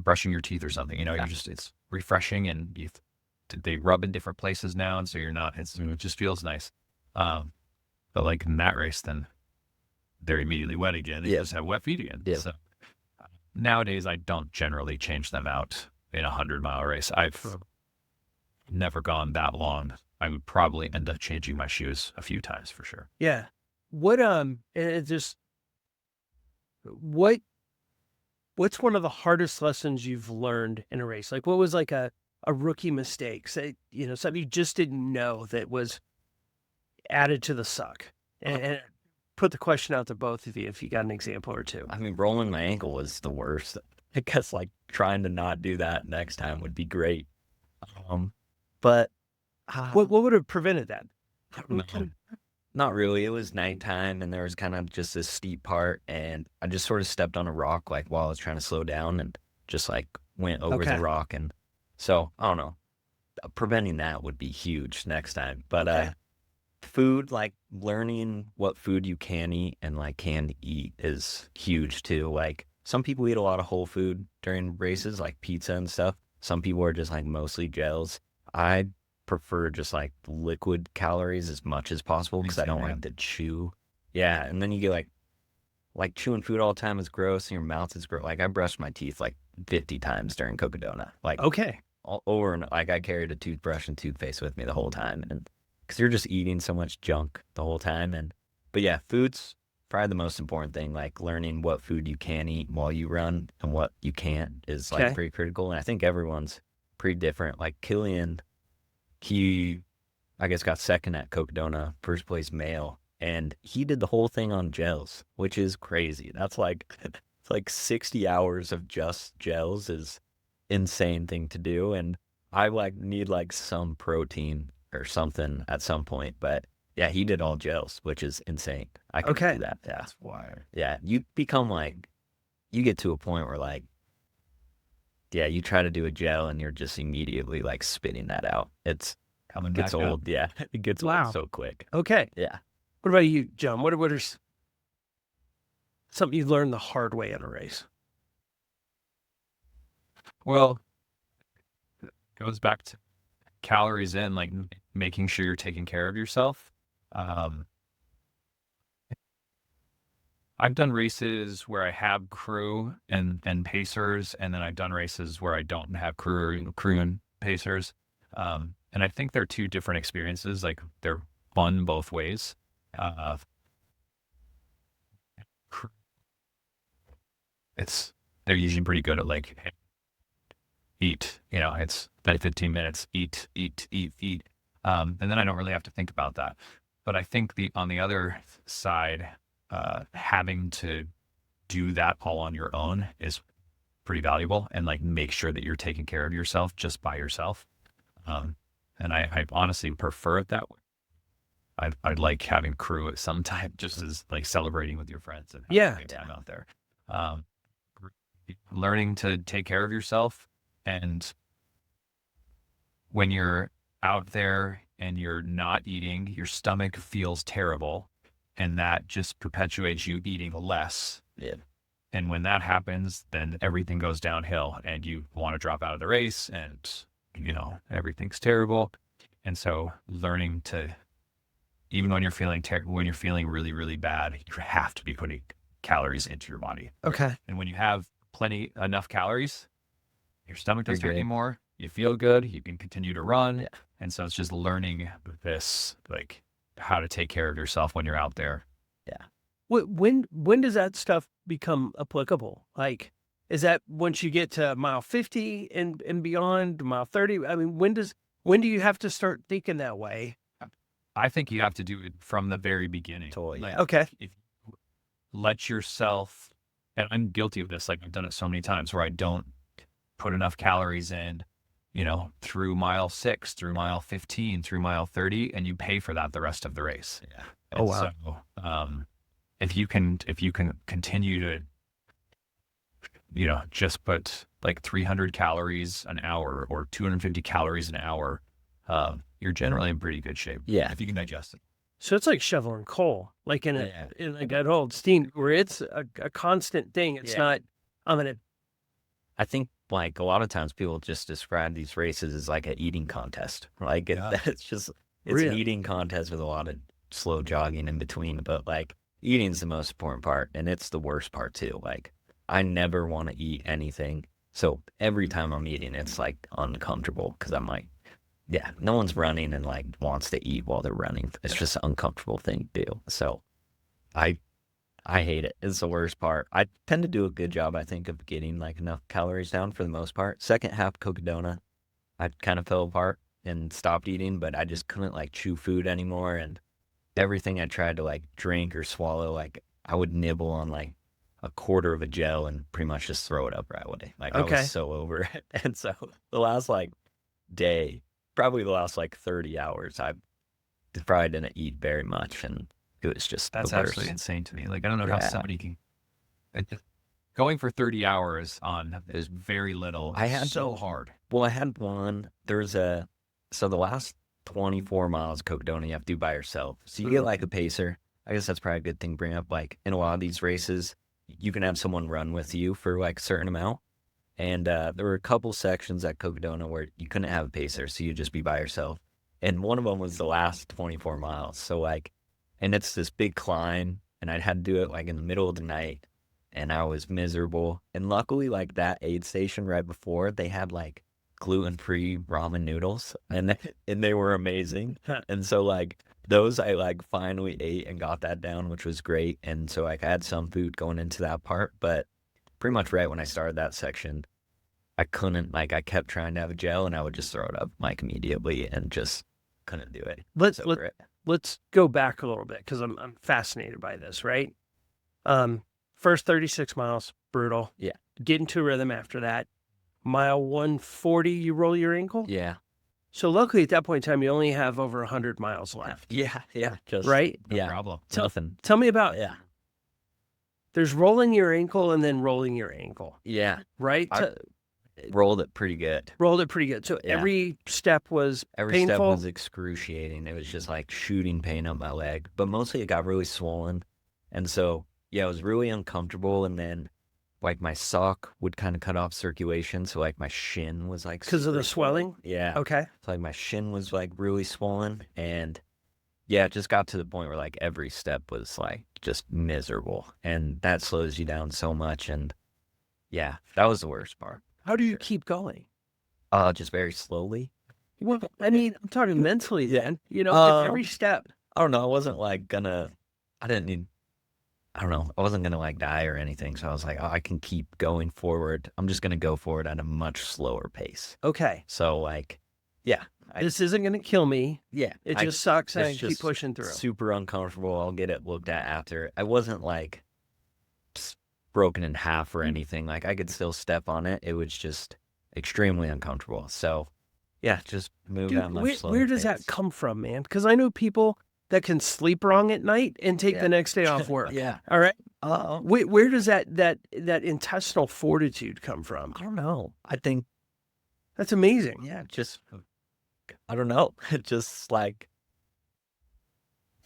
brushing your teeth or something. It's refreshing, and they rub in different places now, and so you're not. It just feels nice. But like in that race, then they're immediately wet again. They Yeah. just have wet feet again. Yeah. So nowadays, I don't generally change them out in a 100-mile race. I've never gone that long. I would probably end up changing my shoes a few times for sure. Yeah. What's one of the hardest lessons you've learned in a race? Like, what was like a rookie mistake? Say, something you just didn't know that was added to the suck. And put the question out to both of you if you got an example or two. I mean, rolling my ankle was the worst. I guess like trying to not do that next time would be great. But What would have prevented that? not really. It was nighttime and there was kind of just this steep part, and I just sort of stepped on a rock like while I was trying to slow down and just like went over Okay. the rock. And so I don't know. Preventing that would be huge next time. But Okay. food, like learning what food you can eat and like can eat is huge too. Like some people eat a lot of whole food during races, like pizza and stuff. Some people are just like mostly gels. I prefer just like liquid calories as much as possible because I don't like to chew. Yeah, and then you get like chewing food all the time is gross and your mouth is gross. Like I brushed my teeth like 50 times during Cocodona. Like Okay. all over, and like I carried a toothbrush and toothpaste with me the whole time, and because you're just eating so much junk the whole time. But yeah, food's probably the most important thing, like learning what food you can eat while you run and what you can't is like Okay. pretty critical. And I think everyone's pretty different. Like Killian, he, I guess, got second at Cocodona, first place male. And he did the whole thing on gels, which is crazy. That's like, it's like 60 hours of just gels is insane thing to do. And I like need like some protein or something at some point. But yeah, he did all gels, which is insane. I can Okay. do that. Yeah. That's why. Yeah. You become like, you get to a point where like, yeah, you try to do a gel and you're just immediately like spitting that out. It Coming gets back up. old. Yeah. It gets Wow. old so quick. Okay. Yeah. What about you, John? What are something you learned the hard way in a race? Well, it goes back to calories in, like making sure you're taking care of yourself. I've done races where I have crew and pacers, and then I've done races where I don't have crew and pacers. And I think they're two different experiences. Like they're fun both ways. They're usually pretty good at like eat, it's 15 minutes, eat. And then I don't really have to think about that. But I think on the other side, having to do that all on your own is pretty valuable, and like make sure that you're taking care of yourself just by yourself. And I honestly prefer it that way. I'd like having crew at some time, just as like celebrating with your friends and having a good time out there. Learning to take care of yourself, and when you're out there and you're not eating, your stomach feels terrible, and that just perpetuates you eating less. Yeah. And when that happens, then everything goes downhill and you want to drop out of the race, and everything's terrible. And so learning to, even when you're feeling really, really bad, you have to be putting calories into your body. Okay. And when you have enough calories, your stomach doesn't hurt great. anymore. You feel good. You can continue to run. Yeah. And so it's just learning this, like how to take care of yourself when you're out there. Yeah. When does that stuff become applicable? Like, is that once you get to mile 50 and beyond, mile 30? I mean, when do you have to start thinking that way? I think you have to do it from the very beginning. Totally. Like, Okay. If you let yourself, and I'm guilty of this, like I've done it so many times where I don't put enough calories in, through mile 6, through mile 15, through mile 30, and you pay for that the rest of the race. Yeah. Oh, wow. So, if you can continue to, just put like 300 calories an hour or 250 calories an hour, you're generally in pretty good shape. Yeah. If you can digest it. So it's like shoveling coal, like in like an old steam, where it's a constant thing. It's not, I think like a lot of times people just describe these races as like an eating contest. Like it's an eating contest with a lot of slow jogging in between. But like eating is the most important part, and it's the worst part too. Like I never want to eat anything, so every time I'm eating, it's like uncomfortable because I'm like, yeah, no one's running and like wants to eat while they're running. It's just an uncomfortable thing to do. So I hate it. It's the worst part. I tend to do a good job, I think, of getting like enough calories down for the most part. Second half Cocodona, I kind of fell apart and stopped eating, but I just couldn't like chew food anymore. And everything I tried to like drink or swallow, like I would nibble on like a quarter of a gel and pretty much just throw it up right away. Like I was so over it. And so the last like day, probably the last like 30 hours, I probably didn't eat very much, and it was just That's the worst. absolutely insane to me. Like, I don't know how somebody can. Going for 30 hours on is very little. I had so hard. Well, I had one. So the last 24 miles of Cocodona you have to do by yourself. So you get like a pacer. I guess that's probably a good thing to bring up. Like in a lot of these races, you can have someone run with you for like a certain amount. And there were a couple sections at Cocodona where you couldn't have a pacer, so you'd just be by yourself. And one of them was the last 24 miles. So like, and it's this big climb, and I'd had to do it like in the middle of the night, and I was miserable. And luckily, like that aid station right before, they had like gluten-free ramen noodles, and they were amazing. And so like those I like finally ate and got that down, which was great. And so like I had some food going into that part, but pretty much right when I started that section, I couldn't, like, I kept trying to have a gel and I would just throw it up like immediately and just couldn't do it. Let's go back a little bit because I'm fascinated by this, right? First 36 miles, brutal. Yeah. Get into a rhythm after that. Mile 140, you roll your ankle? Yeah. So luckily at that point in time, you only have over 100 miles left. Yeah. Just, right? No problem. Nothing. Tell me about, Yeah. there's rolling your ankle and then rolling your ankle, Yeah. right? Rolled it pretty good. Rolled it pretty good. So Yeah. every step was Every painful. step was excruciating. It was just like shooting pain up my leg, but mostly it got really swollen. And so, yeah, it was really uncomfortable. And then like my sock would kind of cut off circulation. So like my shin was like, because of the super swelling? Yeah. Okay. So like my shin was like really swollen. And yeah, it just got to the point where like every step was like just miserable. And that slows you down so much. And yeah, that was the worst part. How do you keep going? Just very slowly. Well, I mean, I'm talking mentally then, you know, every step. I don't know. I wasn't like gonna, I don't know. I wasn't gonna like die or anything. So I was like, oh, I can keep going forward. I'm just gonna go forward at a much slower pace. Okay. So like, yeah. This isn't going to kill me. Yeah. It just sucks and I it's keep just pushing through. Super uncomfortable. I'll get it looked at after. I wasn't like broken in half or anything. Like I could still step on it. It was just extremely uncomfortable. So yeah, just move that much slower. Where does that come from, man? Because I know people that can sleep wrong at night and take the next day off work. Yeah. All right. Where does that intestinal fortitude come from? I don't know. I think That's amazing. yeah, just I don't know. Just like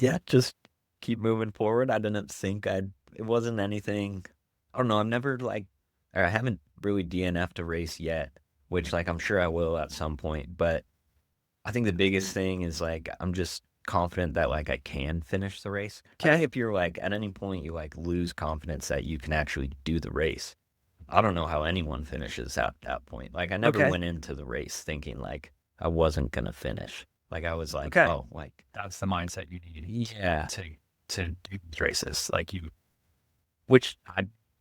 yeah, just keep moving forward. I didn't think it wasn't anything. I don't know. I've never like, or I haven't really DNF'd a race yet, which like I'm sure I will at some point. But I think the biggest thing is like I'm just confident that like I can finish the race. I think if you're like at any point you like lose confidence that you can actually do the race, I don't know how anyone finishes at that point. Like I never went into the race thinking like I wasn't gonna finish. Like I was like, oh, like That's the mindset you need. yeah, To do these races, like which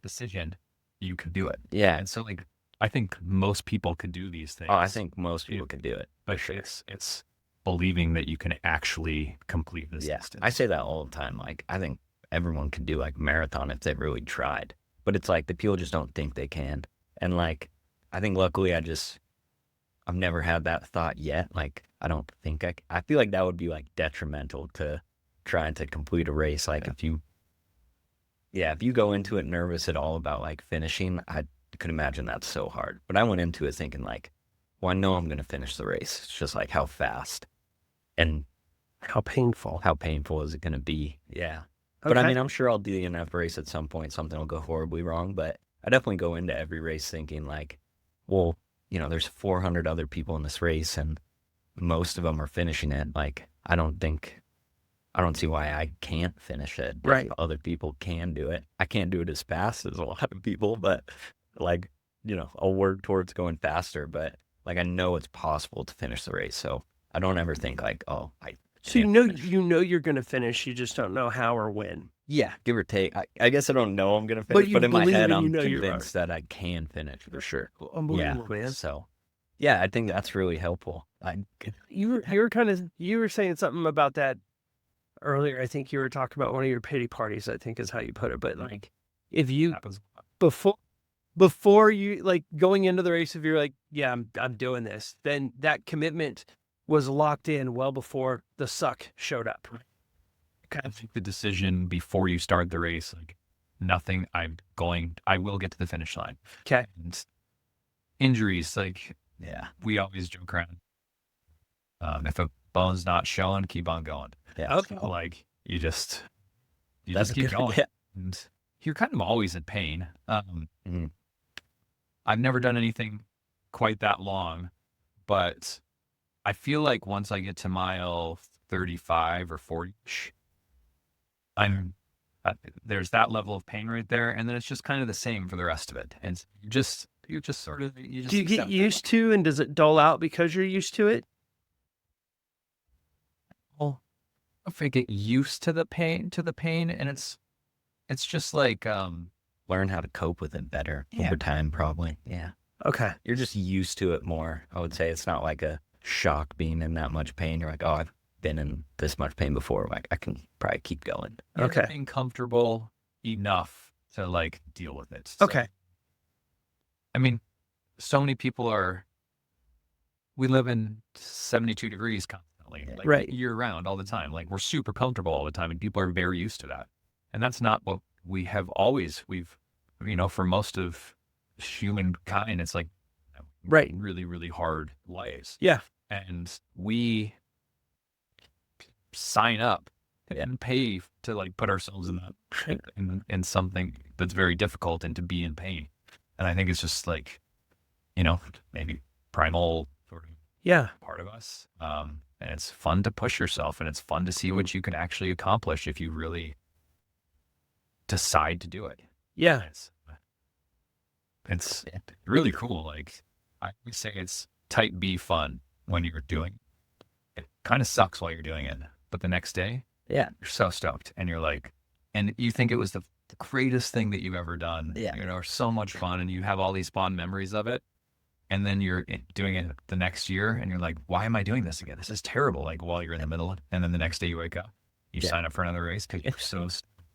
decision, you can do it. yeah. And so like I think most people could do these things. Oh, I think most people can do it. but it's believing that you can actually complete this distance. I say that all the time. Like I think everyone can do like marathon if they really tried, but it's like the people just don't think they can. And like I think luckily I've never had that thought yet. Like I don't think I feel like that would be like detrimental to trying to complete a race. Like if you go into it nervous at all about like finishing, I could imagine that's so hard. But I went into it thinking like, well, I know I'm going to finish the race. It's just like how fast and How painful. how painful is it going to be? Yeah. But I mean, I'm sure I'll do the DNF race at some point. Something will go horribly wrong. But I definitely go into every race thinking like, well, you know, there's 400 other people in this race and most of them are finishing it. Like, I don't see why I can't finish it. Right. If other people can do it. I can't do it as fast as a lot of people, but like, you know, I'll work towards going faster. But like, I know it's possible to finish the race. So I don't ever think like, oh, So you know you're going to finish. You just don't know how or when. yeah, give or take. I guess I don't know I'm going to finish, you but in my believe head, and you I'm know you're convinced that I can finish for sure. Unbelievable, Yeah. man. So, yeah, I think that's really helpful. You were saying something about that earlier. I think you were talking about one of your pity parties, I think is how you put it. But like, if you happens. before you like going into the race, if you're like, yeah, I'm doing this, then that commitment was locked in well before the suck showed up. I think the decision before you start the race, like nothing, I will get to the finish line. Okay. And injuries, like Yeah. we always joke around. If a bone's not showing, keep on going. Yeah. Okay. So, like you just That's keep good. going. Yeah. And you're kind of always in pain. Mhm. I've never done anything quite that long, but I feel like once I get to mile 35 or 40, there's that level of pain right there, and then it's just kind of the same for the rest of it. And you just sort of Do you get used to, and does it dull out because you're used to it? if I get used to the pain, and it's just like, Learn how to cope with it better over time, probably. Yeah. Okay. You're just used to it more. I would say it's not like a shock being in that much pain. You're like, oh, I've been in this much pain before. Like, I can probably keep going. Okay. Being comfortable enough to like deal with it. So, Okay. I mean, so many people we live in 72 degrees constantly, like Right. year round, all the time. Like we're super comfortable all the time, and people are very used to that. And that's not what we've, for most of humankind, it's like Right. really, really hard lives. Yeah. And we sign up and pay to like put ourselves in that in something that's very difficult and to be in pain. And I think it's just like, maybe primal sort of Yeah. part of us. And it's fun to push yourself, and it's fun to see what you can actually accomplish if you really decide to do it. Yeah. It's really cool. Like I would say it's type B fun when you're doing it. It kind of sucks while you're doing it, but the next day, Yeah. you're so stoked, and you're like, and you think it was the greatest thing that you've ever done. Yeah. Or so much fun, and you have all these fond memories of it. And then you're doing it the next year, and you're like, why am I doing this again? This is terrible. Like while you're in the middle, and then the next day you wake up, you sign up for another race because you're so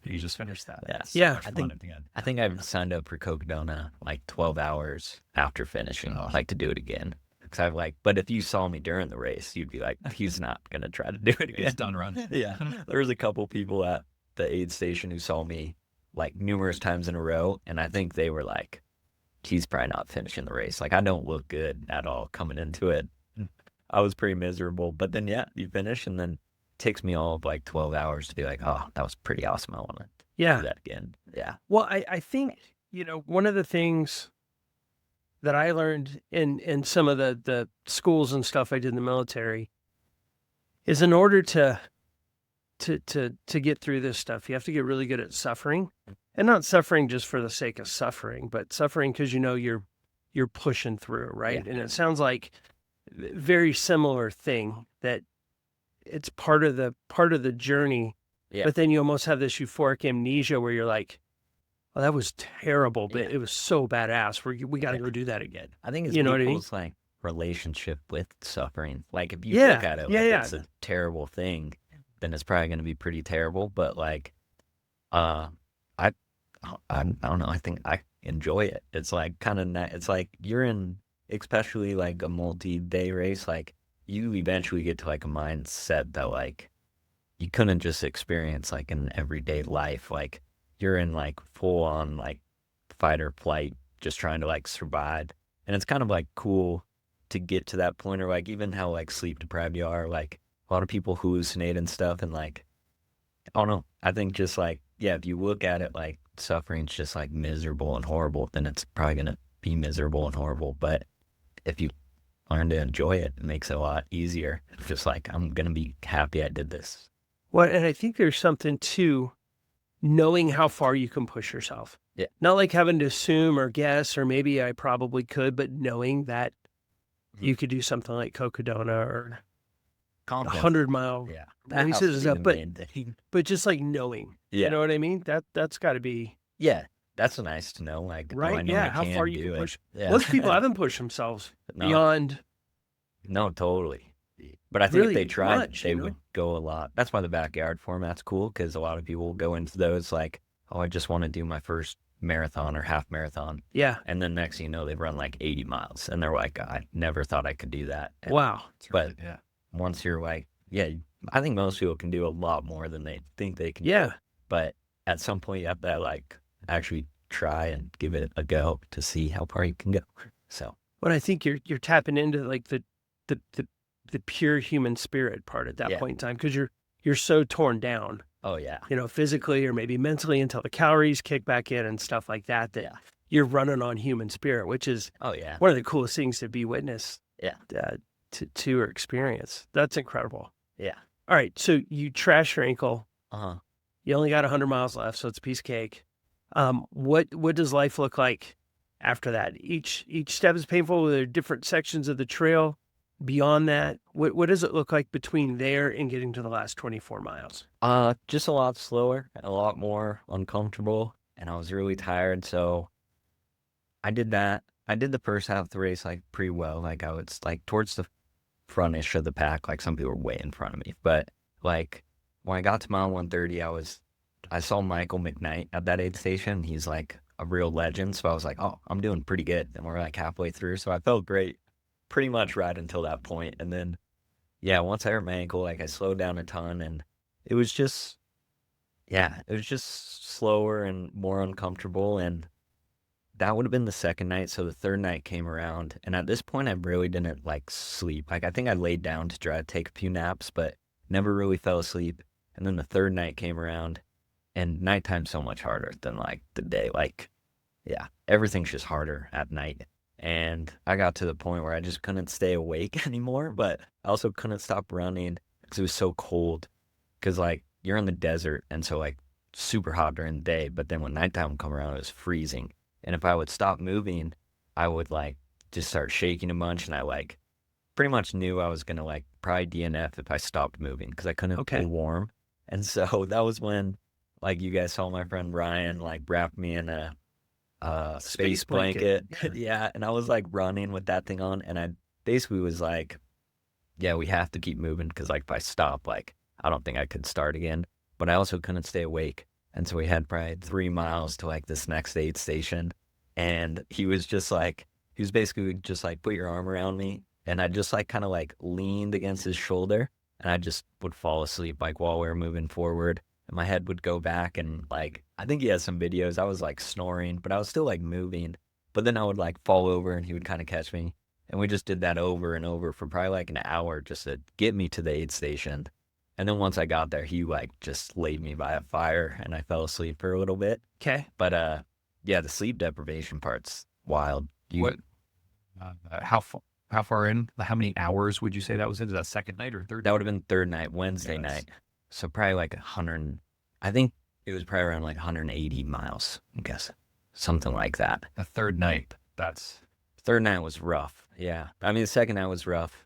you just finished that. Yeah. It's Yeah. so much fun at the end. I think I've signed up for Cocodona like 12 hours after finishing. Oh. Like to do it again. Because I've but if you saw me during the race, you'd be like, he's not going to try to do it again. It's done run. Yeah. There was a couple people at the aid station who saw me like numerous times in a row. And I think they were like, he's probably not finishing the race. Like I don't look good at all coming into it. I was pretty miserable. But then, you finish, and then it takes me all of like 12 hours to be like, oh, that was pretty awesome. I want to Yeah. do that again. Yeah. Well, I think, one of the things that I learned in some of the schools and stuff I did in the military is in order to get through this stuff, you have to get really good at suffering, and not suffering just for the sake of suffering, but suffering because you're pushing through, right? Yeah. And it sounds like a very similar thing, that it's part of the journey. Yeah. But then you almost have this euphoric amnesia where you're like, oh, that was terrible, but it was so badass. We got to go do that again. I think it's You know what I mean? people's like relationship with suffering. Like if you Yeah. look at it Yeah, like yeah. it's a terrible thing, then it's probably going to be pretty terrible. But like, I don't know. I think I enjoy it. It's like kind of it's like you're in, especially like a multi-day race. Like you eventually get to like a mindset that like you couldn't just experience like in everyday life. Like you're in like full on like fight or flight, just trying to like survive. And it's kind of like cool to get to that point, or like even how like sleep deprived you are. Like a lot of people hallucinate and stuff, and like I don't know. I think just like, if you look at it like suffering's just like miserable and horrible, then it's probably gonna be miserable and horrible. But if you learn to enjoy it, it makes it a lot easier. It's just like, I'm gonna be happy I did this. Well, and I think there's something to knowing how far you can push yourself. Yeah. Not like having to assume or guess, or maybe I probably could, but knowing that you could do something like Cocodona or a 100-mile Yeah. races That up, has to be the main thing. but just like knowing, Yeah. you know what I mean? That's got to be Yeah. That's nice to know. Like, oh, I right. know Yeah. I How can far you do can it. push. Yeah. Most people haven't pushed themselves No. beyond. No, totally. But I think Really if they tried, much, they you know? would go a lot. That's why the backyard format's cool, because a lot of people will go into those like, oh, I just want to do my first marathon or half marathon. Yeah. And then next thing you know, they've run like 80 miles. And they're like, I never thought I could do that. And Wow. But Yeah. once you're like, I think most people can do a lot more than they think they can do. Yeah. But at some point, you have to like actually try and give it a go to see how far you can go. So, But I think you're tapping into like the pure human spirit part at that Yeah. point in time, because you're so torn down, oh yeah. physically or maybe mentally, until the calories kick back in and stuff like that, that Yeah. you're running on human spirit, which is Oh yeah. one of the coolest things to be witness Yeah. to or experience. That's incredible. Yeah. All right. So you trash your ankle. Uh-huh. You only got 100 miles left, so it's a piece of cake. What does life look like after that? Each step is painful. There are different sections of the trail Beyond that, what does it look like between there and getting to the last 24 miles? Just a lot slower, a lot more uncomfortable, and I was really tired. So I did that. I did the first half of the race like pretty well. Like I was like towards the frontish of the pack. Like some people were way in front of me, but like when I got to mile 130, I saw Michael McKnight at that aid station. He's like a real legend. So I was like, oh, I'm doing pretty good. And we're like halfway through. So I felt great pretty much right until that point. And then, yeah, once I hurt my ankle, like I slowed down a ton, and it was just, yeah, it was just slower and more uncomfortable. And that would have been the second night. So the third night came around. And at this point, I really didn't like sleep. Like I think I laid down to try to take a few naps, but never really fell asleep. And then the third night came around, and nighttime's so much harder than like the day. Like, yeah, everything's just harder at night. And I got to the point where I just couldn't stay awake anymore, but I also couldn't stop running because it was so cold. Because like you're in the desert, and so like super hot during the day, but then when nighttime would come around, it was freezing. And if I would stop moving, I would like just start shaking a bunch, and I like pretty much knew I was gonna like probably DNF if I stopped moving because I couldn't stay warm. And so that was when like you guys saw my friend Ryan like wrap me in a space blanket. Yeah, and I was like running with that thing on, and I basically was like, yeah, we have to keep moving because like if I stop, like I don't think I could start again. But I also couldn't stay awake, and so we had probably 3 miles to like this next aid station, and he was basically just like, put your arm around me, and I just like kind of like leaned against his shoulder, and I just would fall asleep like while we were moving forward. And my head would go back, and like, I think he has some videos. I was like snoring, but I was still like moving. But then I would like fall over, and he would kind of catch me. And we just did that over and over for probably like an hour just to get me to the aid station. And then once I got there, he like just laid me by a fire, and I fell asleep for a little bit. Okay. But yeah, the sleep deprivation part's wild. How far in? How many hours would you say that was in? Is that second night or third? That would have been third night, Wednesday night. So probably like 100, I think it was probably around like 180 miles, I guess. Something like that. The third night. Third night was rough. Yeah. I mean, the second night was rough.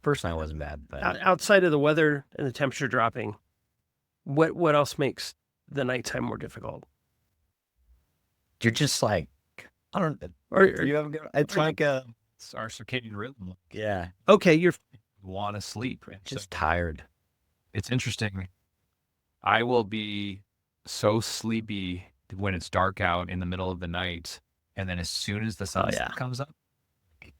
First night wasn't bad, but Outside of the weather and the temperature dropping, what else makes the nighttime more difficult? you're just like, I don't know. Or You have a good, it's like, It's our circadian rhythm. yeah, okay, you're Want to sleep. Right? just tired. It's interesting. I will be so sleepy when it's dark out in the middle of the night, and then as soon as the sun yeah. comes up,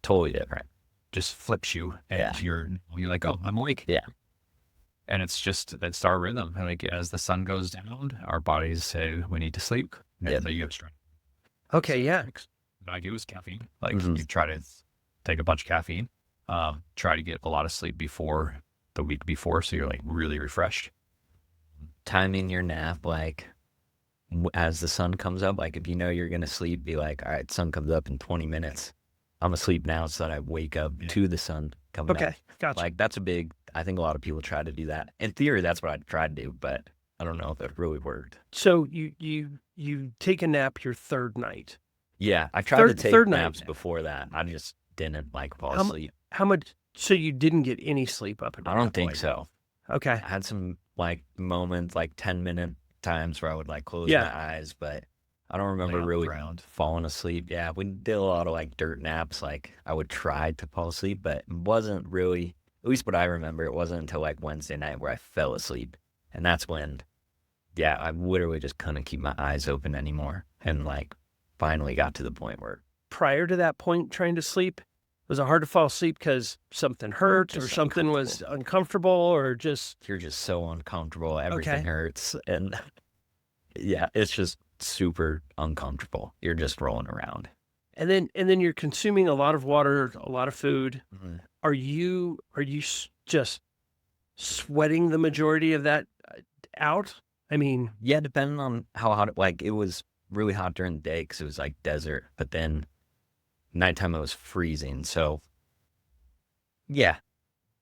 Totally different. just flips you, and Yeah. you're like, oh, I'm awake. Yeah. And that's our rhythm. And like as the sun goes down, our bodies say we need to sleep. And Yeah. so you have strength. okay. Yeah. What I do is caffeine. Like Mhm. you try to take a bunch of caffeine, try to get a lot of sleep before the week before, so you're like really refreshed. Timing your nap, like, as the sun comes up, like, if you know you're going to sleep, be like, all right, sun comes up in 20 minutes. I'm asleep now so that I wake up Yeah. to the sun coming up. Okay. Gotcha. Like, that's I think a lot of people try to do that. In theory, that's what I'd try to do, but I don't know if it really worked. So you take a nap your third night. Yeah, I tried to take third night. naps before that. I just didn't like fall How mu- asleep. How much? So you didn't get any sleep up until I don't that think point. so. Okay. I had some like moments, like 10-minute times where I would like close Yeah. my eyes, but I don't remember on the really ground. falling asleep. Yeah, we did a lot of like dirt naps. Like I would try to fall asleep, but it wasn't really, at least what I remember, it wasn't until like Wednesday night where I fell asleep. And that's when, yeah, I literally just couldn't keep my eyes open anymore. And like finally got to the point where, Prior to that point, trying to sleep, was it hard to fall asleep because something hurt or Just something was uncomfortable or just you're just so uncomfortable. Everything Okay. hurts. And yeah, it's just super uncomfortable. You're just rolling around. and then you're consuming a lot of water, a lot of food. Mhm. Are you just sweating the majority of that out? I mean, Yeah, depending on how hot, like it was really hot during the day because it was like desert, but then nighttime it was freezing. So yeah,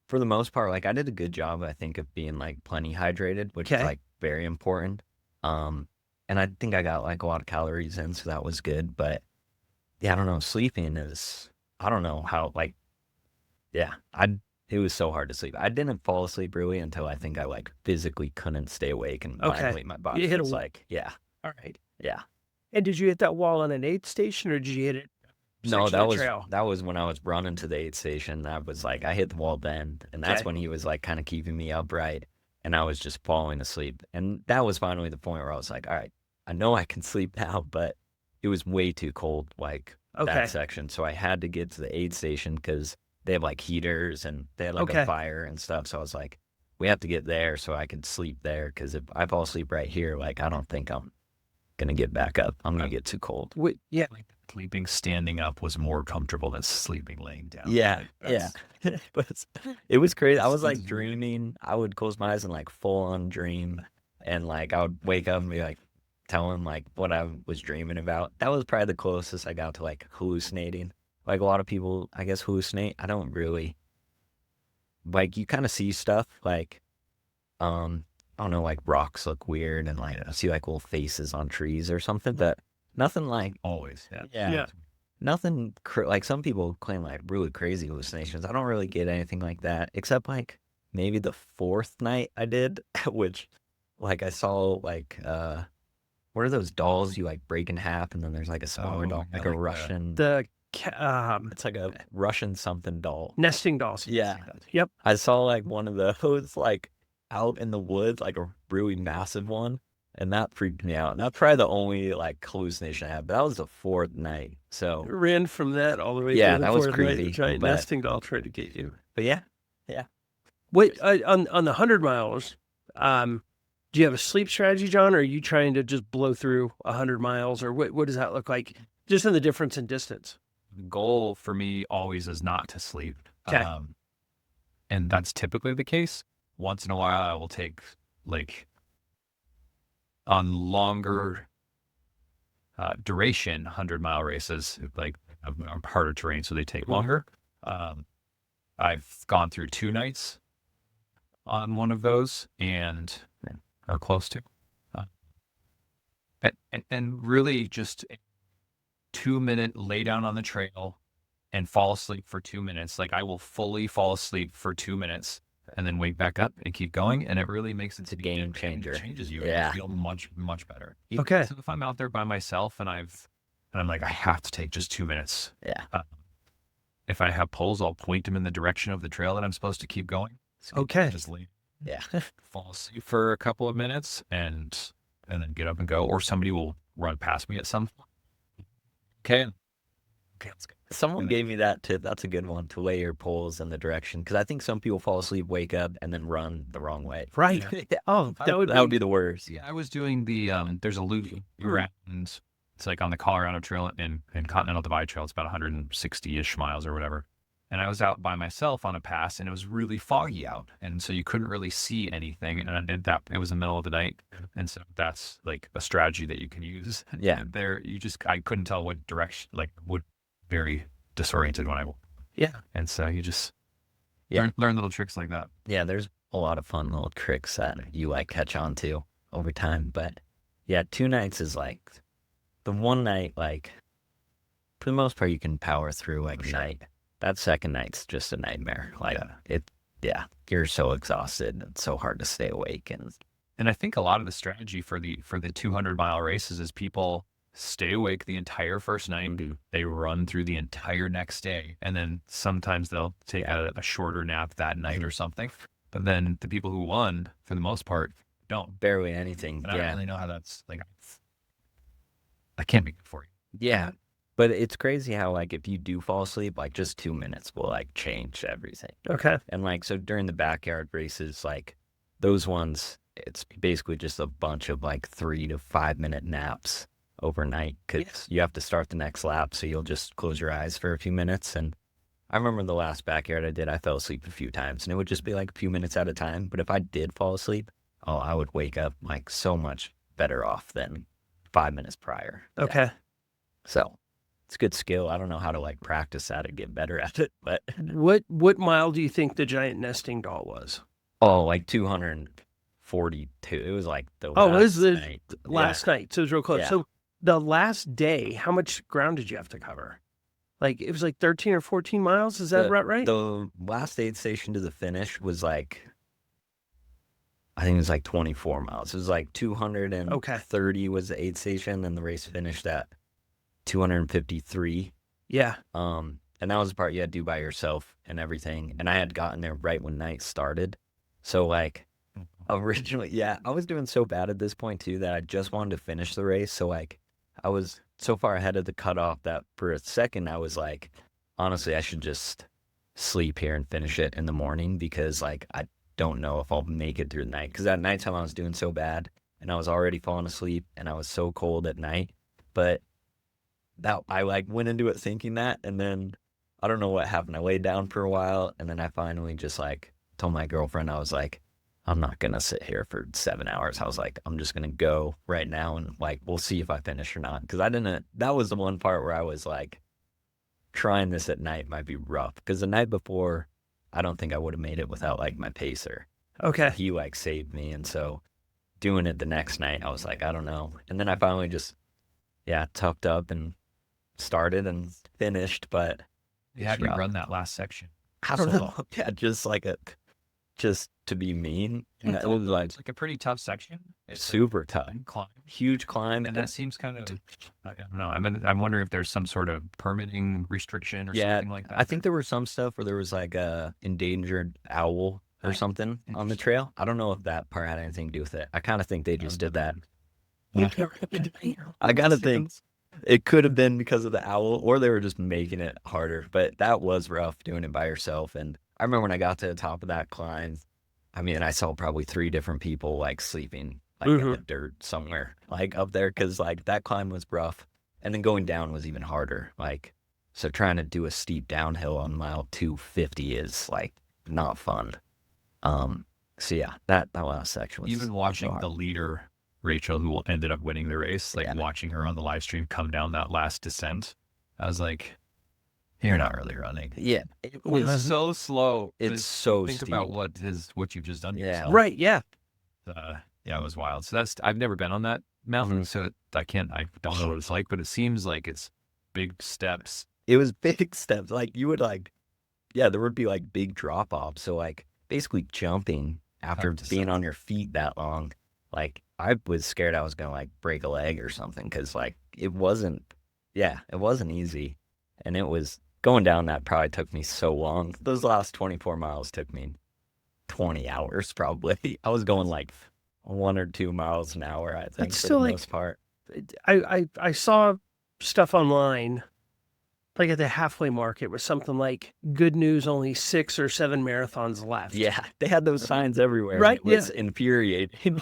for the most part, like I did a good job, I think, of being like plenty hydrated, which is Okay. like very important. And I think I got like a lot of calories in, so that was good. But yeah, I don't know, sleeping is, I don't know how, like, Yeah. It was so hard to sleep. I didn't fall asleep really until I think I like physically couldn't stay awake, and Okay. finally my body You hit a was wall. like, yeah, All right. yeah. And did you hit that wall on an aid station, or did you hit it? No, section of trail? that was when I was running to the aid station. That was like I hit the wall then, and that's Okay. when he was like kind of keeping me upright, and I was just falling asleep. And that was finally the point where I was like, all right, I know I can sleep now, but it was way too cold, like Okay. that section. So I had to get to the aid station because they have like heaters and they had like Okay. a fire and stuff. So I was like, we have to get there so I can sleep there, because if I fall asleep right here, like I don't think I'm gonna get back up. I'm gonna get too cold. Yeah. Like sleeping standing up was more comfortable than sleeping laying down. Yeah, Like, yeah. that's- But it was crazy. I was like dreaming. I would close my eyes and like full on dream, and like I would wake up and be like telling like what I was dreaming about. That was probably the closest I got to like hallucinating. Like a lot of people, I guess, hallucinate. I don't really. Like you kind of see stuff like, I don't know, like rocks look weird, and like I see like little faces on trees or something, but nothing like Always. Yeah. Yeah. nothing like some people claim like really crazy hallucinations. I don't really get anything like that, except like maybe the fourth night I did, which like I saw like what are those dolls you like break in half, and then there's like a smaller Oh, doll, yeah, like a like the- Russian. It's It's like a Russian something doll. nesting dolls. Yeah, Yep. I saw like one of those like out in the woods, like a really massive one, and that freaked me out. And that's probably the only like hallucination I had. But that was the fourth night, so Ran from that all the way. Yeah, to the that was fourth night, creepy, the giant but- nesting doll tried to get you. but yeah. Wait, on the 100 miles, do you have a sleep strategy, John, or are you trying to just blow through 100 miles, or what does that look like? Just in the difference in distance. The goal for me always is not to sleep. 'Kay. And that's typically the case. Once in a while, I will take like on longer duration 100-mile races, like harder terrain, so they take longer. I've gone through 2 nights on one of those, and close to, and really just a 2-minute lay down on the trail and fall asleep for 2 minutes. Like I will fully fall asleep for 2 minutes and then wake back up and keep going. And it really makes it a game changer. It changes you. Yeah. And you feel much, much better. Okay. So if I'm out there by myself and I'm like, I have to take just 2 minutes. Yeah. If I have poles, I'll point them in the direction of the trail that I'm supposed to keep going. So Okay. Just leave, Yeah. fall asleep for a couple of minutes and then get up and go. Or somebody will run past me at some point. Okay, let's go. Someone gave me that tip. That's a good one, to lay your poles in the direction, because I think some people fall asleep, wake up, and then run the wrong way. Right. Yeah. Oh, that would be the worst. Yeah, I was doing the there's a loop around. It's like on the Colorado Trail and Continental Divide Trail. It's about 160-ish miles or whatever. And I was out by myself on a pass, and it was really foggy out, and so you couldn't really see anything. And it was the middle of the night, and so that's like a strategy that you can use. Yeah. And I couldn't tell what direction, like what, very disoriented when I. Yeah. And so you just Yeah. learn little tricks like that. Yeah, there's a lot of fun little tricks that you like catch on to over time. But yeah, 2 nights is like the one night, like for the most part, you can power through like For sure. night. That second night's just a nightmare. Like you're so exhausted. It's so hard to stay awake. And I think a lot of the strategy for the 200-mile races is people stay awake the entire first night. They run through the entire next day. And then sometimes they'll take a shorter nap that night or something. But then the people who won, for the most part, don't. barely anything. And I don't Yeah. really know how that's like. I can't make it for you. Yeah. But it's crazy how like if you do fall asleep, like just 2 minutes will like change everything. Okay. And like, so during the backyard races, like those ones, it's basically just a bunch of like 3 to 5 minute naps overnight, because you have to start the next lap. So you'll just close your eyes for a few minutes. And I remember the last backyard I did, I fell asleep a few times, and it would just be like a few minutes at a time. But if I did fall asleep, I would wake up like so much better off than 5 minutes prior. Yeah. Okay. So it's a good skill. I don't know how to like practice that and get better at it, but What mile do you think the giant nesting doll was? like 242. It was like the Oh, it was last the night. last night. So it was real close. Yeah. So the last day, how much ground did you have to cover? Like it was like 13 or 14 miles. Is that right? The last aid station to the finish was like, I think it was like 24 miles. It was like 230 was the aid station, and the race finished at 253. Yeah. And that was the part you had to do by yourself and everything. And I had gotten there right when night started. So like originally, yeah, I was doing so bad at this point too that I just wanted to finish the race. So like I was so far ahead of the cutoff that for a second I was like, honestly, I should just sleep here and finish it in the morning, because like I don't know if I'll make it through the night. Because at nighttime I was doing so bad and I was already falling asleep and I was so cold at night. But that I like went into it thinking that, and then I don't know what happened. I laid down for a while, and then I finally just like told my girlfriend, I was like, I'm not gonna sit here for 7 hours. I was like, I'm just gonna go right now, and like we'll see if I finish or not. Because I didn't. That was the one part where I was like, trying this at night might be rough. Because the night before, I don't think I would have made it without like my pacer. Okay. He like saved me, and so doing it the next night, I was like, I don't know. And then I finally just tucked up and started and finished. But How do you run that last section? I don't know. Yeah, just to be mean. And it was like It's like a pretty tough section. It's super tough, a climb. huge climb. And that seems kind of, I don't know. I'm wondering if there's some sort of permitting restriction or something like that. I think there was some stuff where there was like a endangered owl or something on the trail. I don't know if that part had anything to do with it. I kind of think they just did that. I gotta think it could have been because of the owl, or they were just making it harder. But that was rough doing it by yourself. And I remember when I got to the top of that climb, I mean, I saw probably 3 different people like sleeping like in the dirt somewhere like up there, because like that climb was rough, and then going down was even harder. Like, so trying to do a steep downhill on mile 250 is like not fun. So yeah, that last section was even watching the leader, Rachel, who ended up winning the race, like watching her on the live stream come down that last descent, I was like, you're not really running. Yeah, it was so slow. It's so think steep. about what you've just done to yourself. Right. Yeah. Yeah, it was wild. So I've never been on that mountain, so I don't know what it's like, but it seems like it's big steps. It was big steps. Like you would like, there would be like big drop offs. So like basically jumping after being on your feet that long, like I was scared I was going to like break a leg or something. Cause like it wasn't easy. And it was going down that probably took me so long. Those last 24 miles took me 20 hours probably. I was going like 1 or 2 miles an hour, I think, That's for still the like, most part. I saw stuff online, like at the halfway mark, it was something like, good news, only 6 or 7 marathons left. Yeah, they had those signs everywhere. Right, It was infuriating.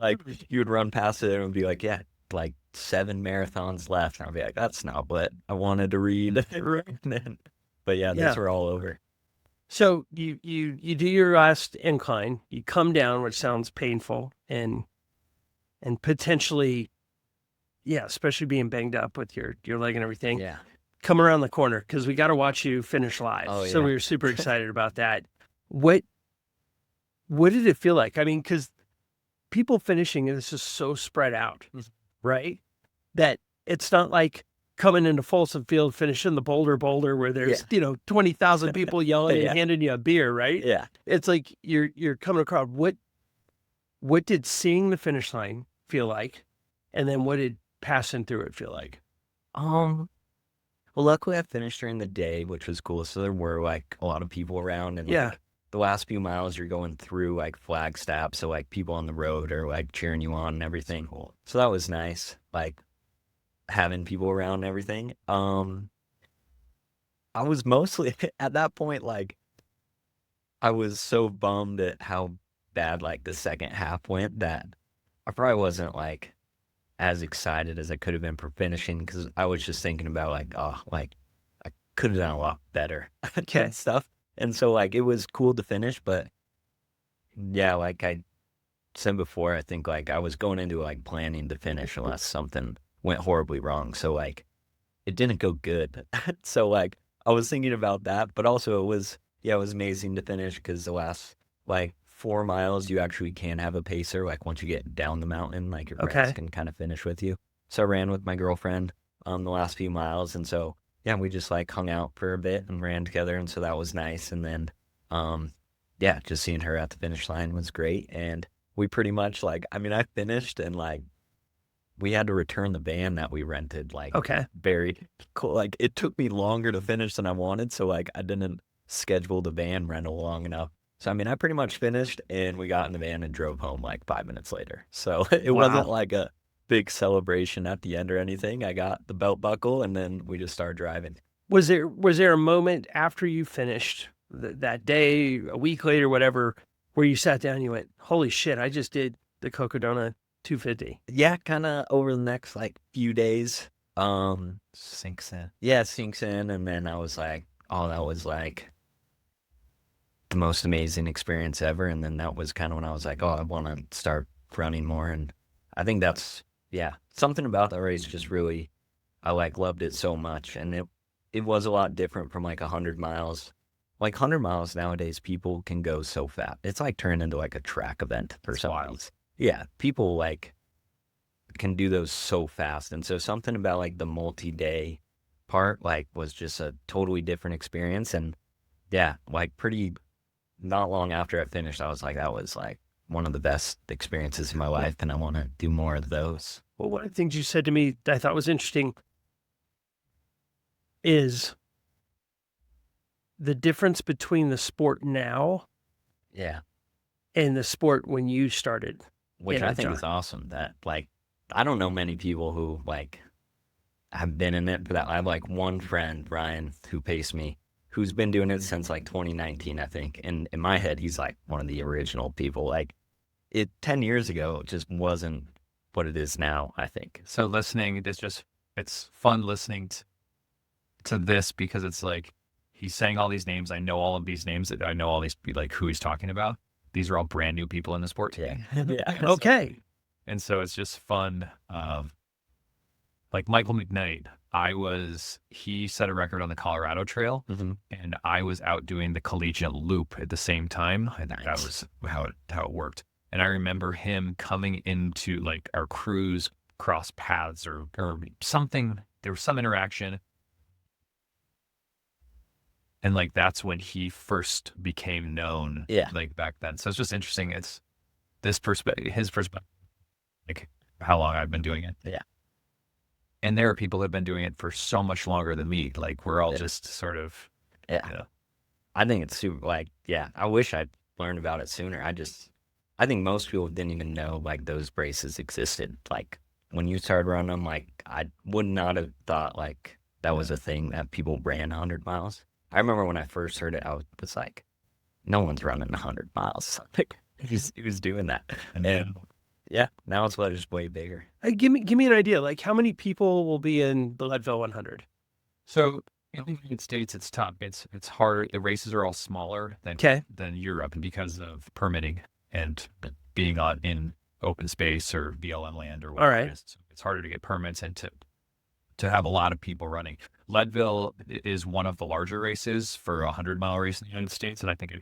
Like, you would run past it and it would be like, like 7 marathons left. And I'd be like, that's not what I wanted to read. But those were all over. So you do your last incline, you come down, which sounds painful and potentially, especially being banged up with your leg and everything. Yeah. Come around the corner because we got to watch you finish live. Oh, So yeah. we were super excited about that. What did it feel like? I mean, because people finishing is just so spread out, right? That it's not like coming into Folsom Field, finishing the boulder where there's 20,000 people yelling and handing you a beer, right? Yeah. It's like you're coming across. What did seeing the finish line feel like, and then what did passing through it feel like? Well, luckily I finished during the day, which was cool. So there were like a lot of people around, and like, the last few miles you're going through like Flagstaff, so like people on the road are like cheering you on and everything. Cool. So that was nice, like having people around and everything. I was mostly at that point, like I was so bummed at how bad like the second half went that I probably wasn't like as excited as I could have been for finishing, because I was just thinking about like, oh, like I could have done a lot better and stuff. And so like it was cool to finish, but like I said before, I think like I was going into like planning to finish unless something went horribly wrong. So like it didn't go good. So like I was thinking about that, but also it was amazing to finish, because the last like 4 miles you actually can have a pacer. Like once you get down the mountain, like your friends can kind of finish with you. So I ran with my girlfriend. the last few miles. And so, yeah, we just like hung out for a bit and ran together. And so that was nice. And then, yeah, just seeing her at the finish line was great. And we pretty much like, I mean, I finished and like, we had to return the van that we rented, like, Okay. very cool. Like, it took me longer to finish than I wanted. So, like, I didn't schedule the van rental long enough. So, I mean, I pretty much finished and we got in the van and drove home like 5 minutes later. So, it wasn't like a big celebration at the end or anything. I got the belt buckle and then we just started driving. Was there a moment after you finished that day, a week later, whatever, where you sat down and you went, holy shit, I just did the Cocodona 250? Yeah, kind of over the next like few days. Sinks in. Yeah, it sinks in. And then I was like, oh, that was like the most amazing experience ever. And then that was kind of when I was like, oh, I want to start running more. And I think that's, yeah, something about that race just really, I like loved it so much. And it was a lot different from like 100 miles. Like 100 miles nowadays, people can go so fast. It's like turned into like a track event for some reason. Yeah, people like can do those so fast. And so something about like the multi-day part like was just a totally different experience. And yeah, like pretty not long after I finished, I was like, that was like one of the best experiences in my life. And I want to do more of those. Well, one of the things you said to me that I thought was interesting is the difference between the sport now Yeah. and the sport when you started. Which Yeah, I think John. is awesome that like, I don't know many people who like have been in it for that. I have like one friend, Ryan, who paced me, who's been doing it since like 2019, I think. And in my head, he's like one of the original people. Like 10 years ago, it just wasn't what it is now, I think. So listening, it's fun listening to this because it's like, he's saying all these names. I know all of these names. I know all these, like who he's talking about. These are all brand new people in the sport today. Yeah. Okay. And so it's just fun. Like Michael McKnight, he set a record on the Colorado Trail, and I was out doing the collegiate loop at the same time. I think that was how it worked. And I remember him coming into like our crews cross paths or something. There was some interaction. And like, that's when he first became known, like back then. So it's just interesting. It's this perspective, his perspective, like how long I've been doing it. Yeah. And there are people that have been doing it for so much longer than me. Like we're all just sort of, I think it's super like, yeah, I wish I'd learned about it sooner. I think most people didn't even know like those races existed. Like when you started running them, like I would not have thought like that was a thing that people ran 100 miles. I remember when I first heard it, I was like, no one's running 100 miles. Like, who's doing that? And yeah, now it's just way bigger. Give me an idea. Like, how many people will be in the Leadville 100? So in the United States, it's tough. It's harder. The races are all smaller than Europe, and because of permitting and being in open space or BLM land or whatever. All right. It's harder to get permits and to have a lot of people running. Leadville is one of the larger races for a 100-mile race in the United States, and I think it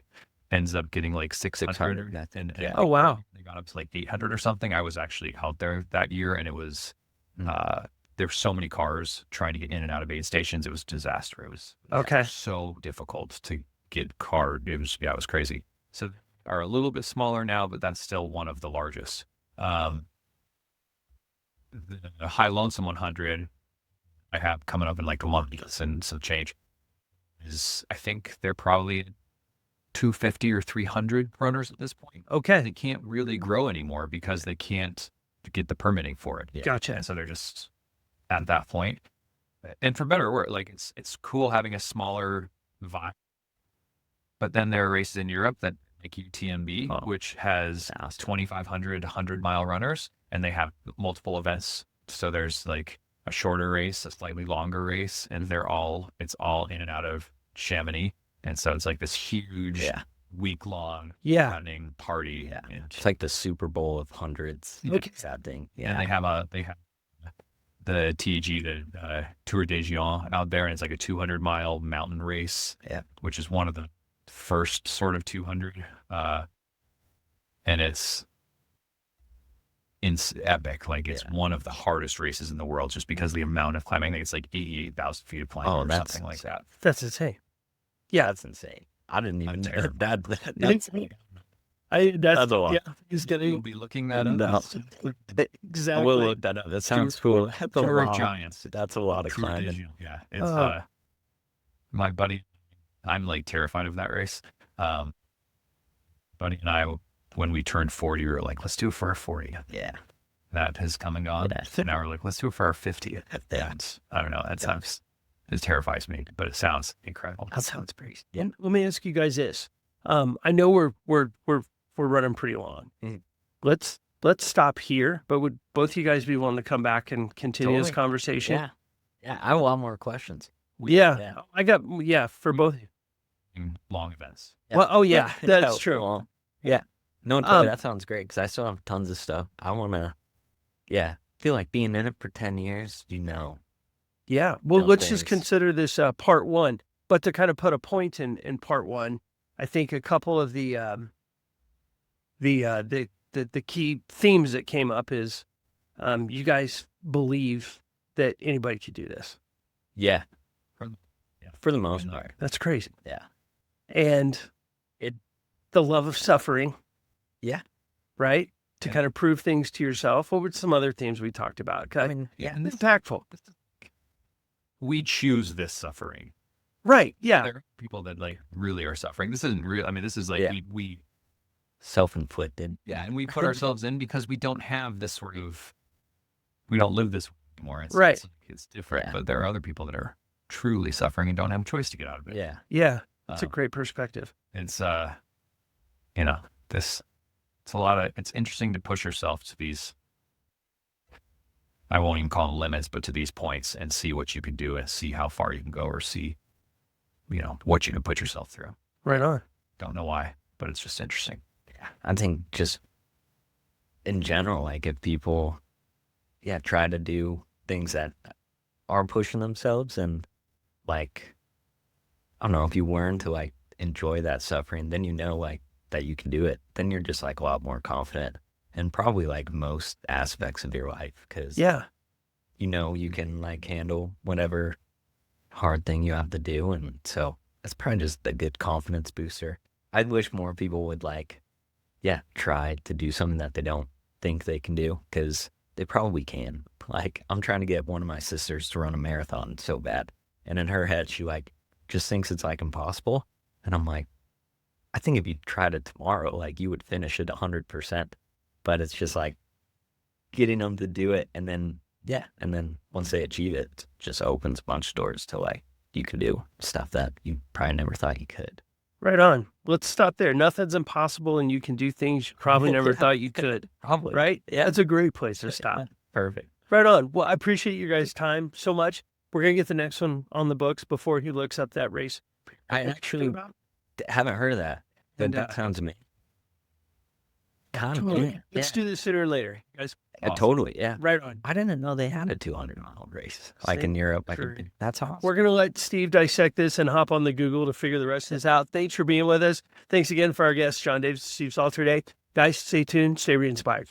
ends up getting like 600. Oh, wow. They got up to like 800 or something. I was actually out there that year, and it was there were so many cars trying to get in and out of aid stations. It was a disaster. It was so difficult to get car. It was crazy. So they are a little bit smaller now, but that's still one of the largest. The High Lonesome 100 I have coming up in like a month and some change is, I think they're probably 250 or 300 runners at this point. Okay. They can't really grow anymore because they can't get the permitting for it. Gotcha. And so they're just at that point. And for better or worse, like it's cool having a smaller vibe. But then there are races in Europe that like UTMB, which has 2,500, 100-mile runners, and they have multiple events. So there's like a shorter race, a slightly longer race, and it's all in and out of Chamonix. And so it's like this huge week-long running party. Yeah. It's like the Super Bowl of hundreds. Okay. Sad thing. Yeah. And they have the TG, the Tour des Géants out there, and it's like a 200-mile mountain race, which is one of the first sort of 200. And it's epic. Like it's one of the hardest races in the world just because of the amount of climbing. I think it's like 88,000 feet of climbing or something like that. That's insane. Yeah, That's insane. I didn't even know that. that's a lot. Yeah, he's You'll getting be looking that up. No. exactly. We'll look that up. That sounds cool. That's a Tour of lot. Giants. That's a lot of True climbing. vision. Yeah. It's my buddy. I'm like terrified of that race. Buddy and I, when we turned 40, we were like, let's do it for our 40. Yeah. That has come and gone. Yeah. Now we're like, let's do it for our 50. And I don't know. That sounds, it terrifies me, but it sounds incredible. That sounds crazy. Yeah. Let me ask you guys this. I know we're running pretty long. Mhm. Let's stop here. But would both of you guys be willing to come back and continue this Totally. conversation? Yeah. Yeah. I want more questions. Yeah. Yeah. I got for both of you. In long events. Yeah. Well, oh yeah, that's Oh, true. well, yeah. No, totally, that sounds great because I still have tons of stuff. I want to, feel like being in it for 10 years, Yeah. Well, No, let's just thanks. consider this part one. But to kind of put a point in part one, I think a couple of the key themes that came up is you guys believe that anybody could do this. Yeah. Yeah. For the most part. That's crazy. Yeah. And the love of suffering. Yeah. Right? To Yeah. kind of prove things to yourself. What were some other themes we talked about? I mean, yeah. And this, Impactful. we choose this suffering. Right. Yeah. There are people that like really are suffering. This isn't real. I mean, this is like, Yeah. we Self-inflicted. and we put ourselves in because we don't have this sort of, we don't live this way anymore. It's, Right. It's different, Yeah. but there are other people that are truly suffering and don't have a choice to get out of it. Yeah. Yeah. That's a Um, great perspective. It's, it's interesting to push yourself to these, I won't even call them limits, but to these points and see what you can do and see how far you can go or see, what you can put yourself through. Right on. Don't know why, but it's just interesting. Yeah. I think just in general, like if people, try to do things that are pushing themselves and like, I don't know, if you learn to like enjoy that suffering, then like that you can do it. Then you're just like a lot more confident in probably like most aspects of your life because, Yeah. you can like handle whatever hard thing you have to do. And so that's probably just a good confidence booster. I wish more people would like, try to do something that they don't think they can do because they probably can. Like I'm trying to get one of my sisters to run a marathon so bad. And in her head, she like just thinks it's like impossible. And I'm like, I think if you tried it tomorrow, like you would finish it 100%. But it's just like getting them to do it. And then, and then once they achieve it, it just opens a bunch of doors to like, you can do stuff that you probably never thought you could. Right on. Let's stop there. Nothing's impossible and you can do things you probably never Yeah. thought you could. Probably. Right? Yeah. That's a great place to stop. Perfect. Right on. Well, I appreciate you guys' time so much. We're going to get the next one on the books before he looks up that race. I actually haven't heard of that. But And, that sounds amazing. Kind of. totally. Yeah. Let's do this sooner or later. Guys, Awesome. Totally. Yeah. right on. I didn't know they had a 200-mile race like Same. in Europe. Sure. That's awesome. We're going to let Steve dissect this and hop on the Google to figure the rest of this out. Thanks for being with us. Thanks again for our guest, Jon Davis, Steve Salter today. Guys, stay tuned. Stay re-inspired.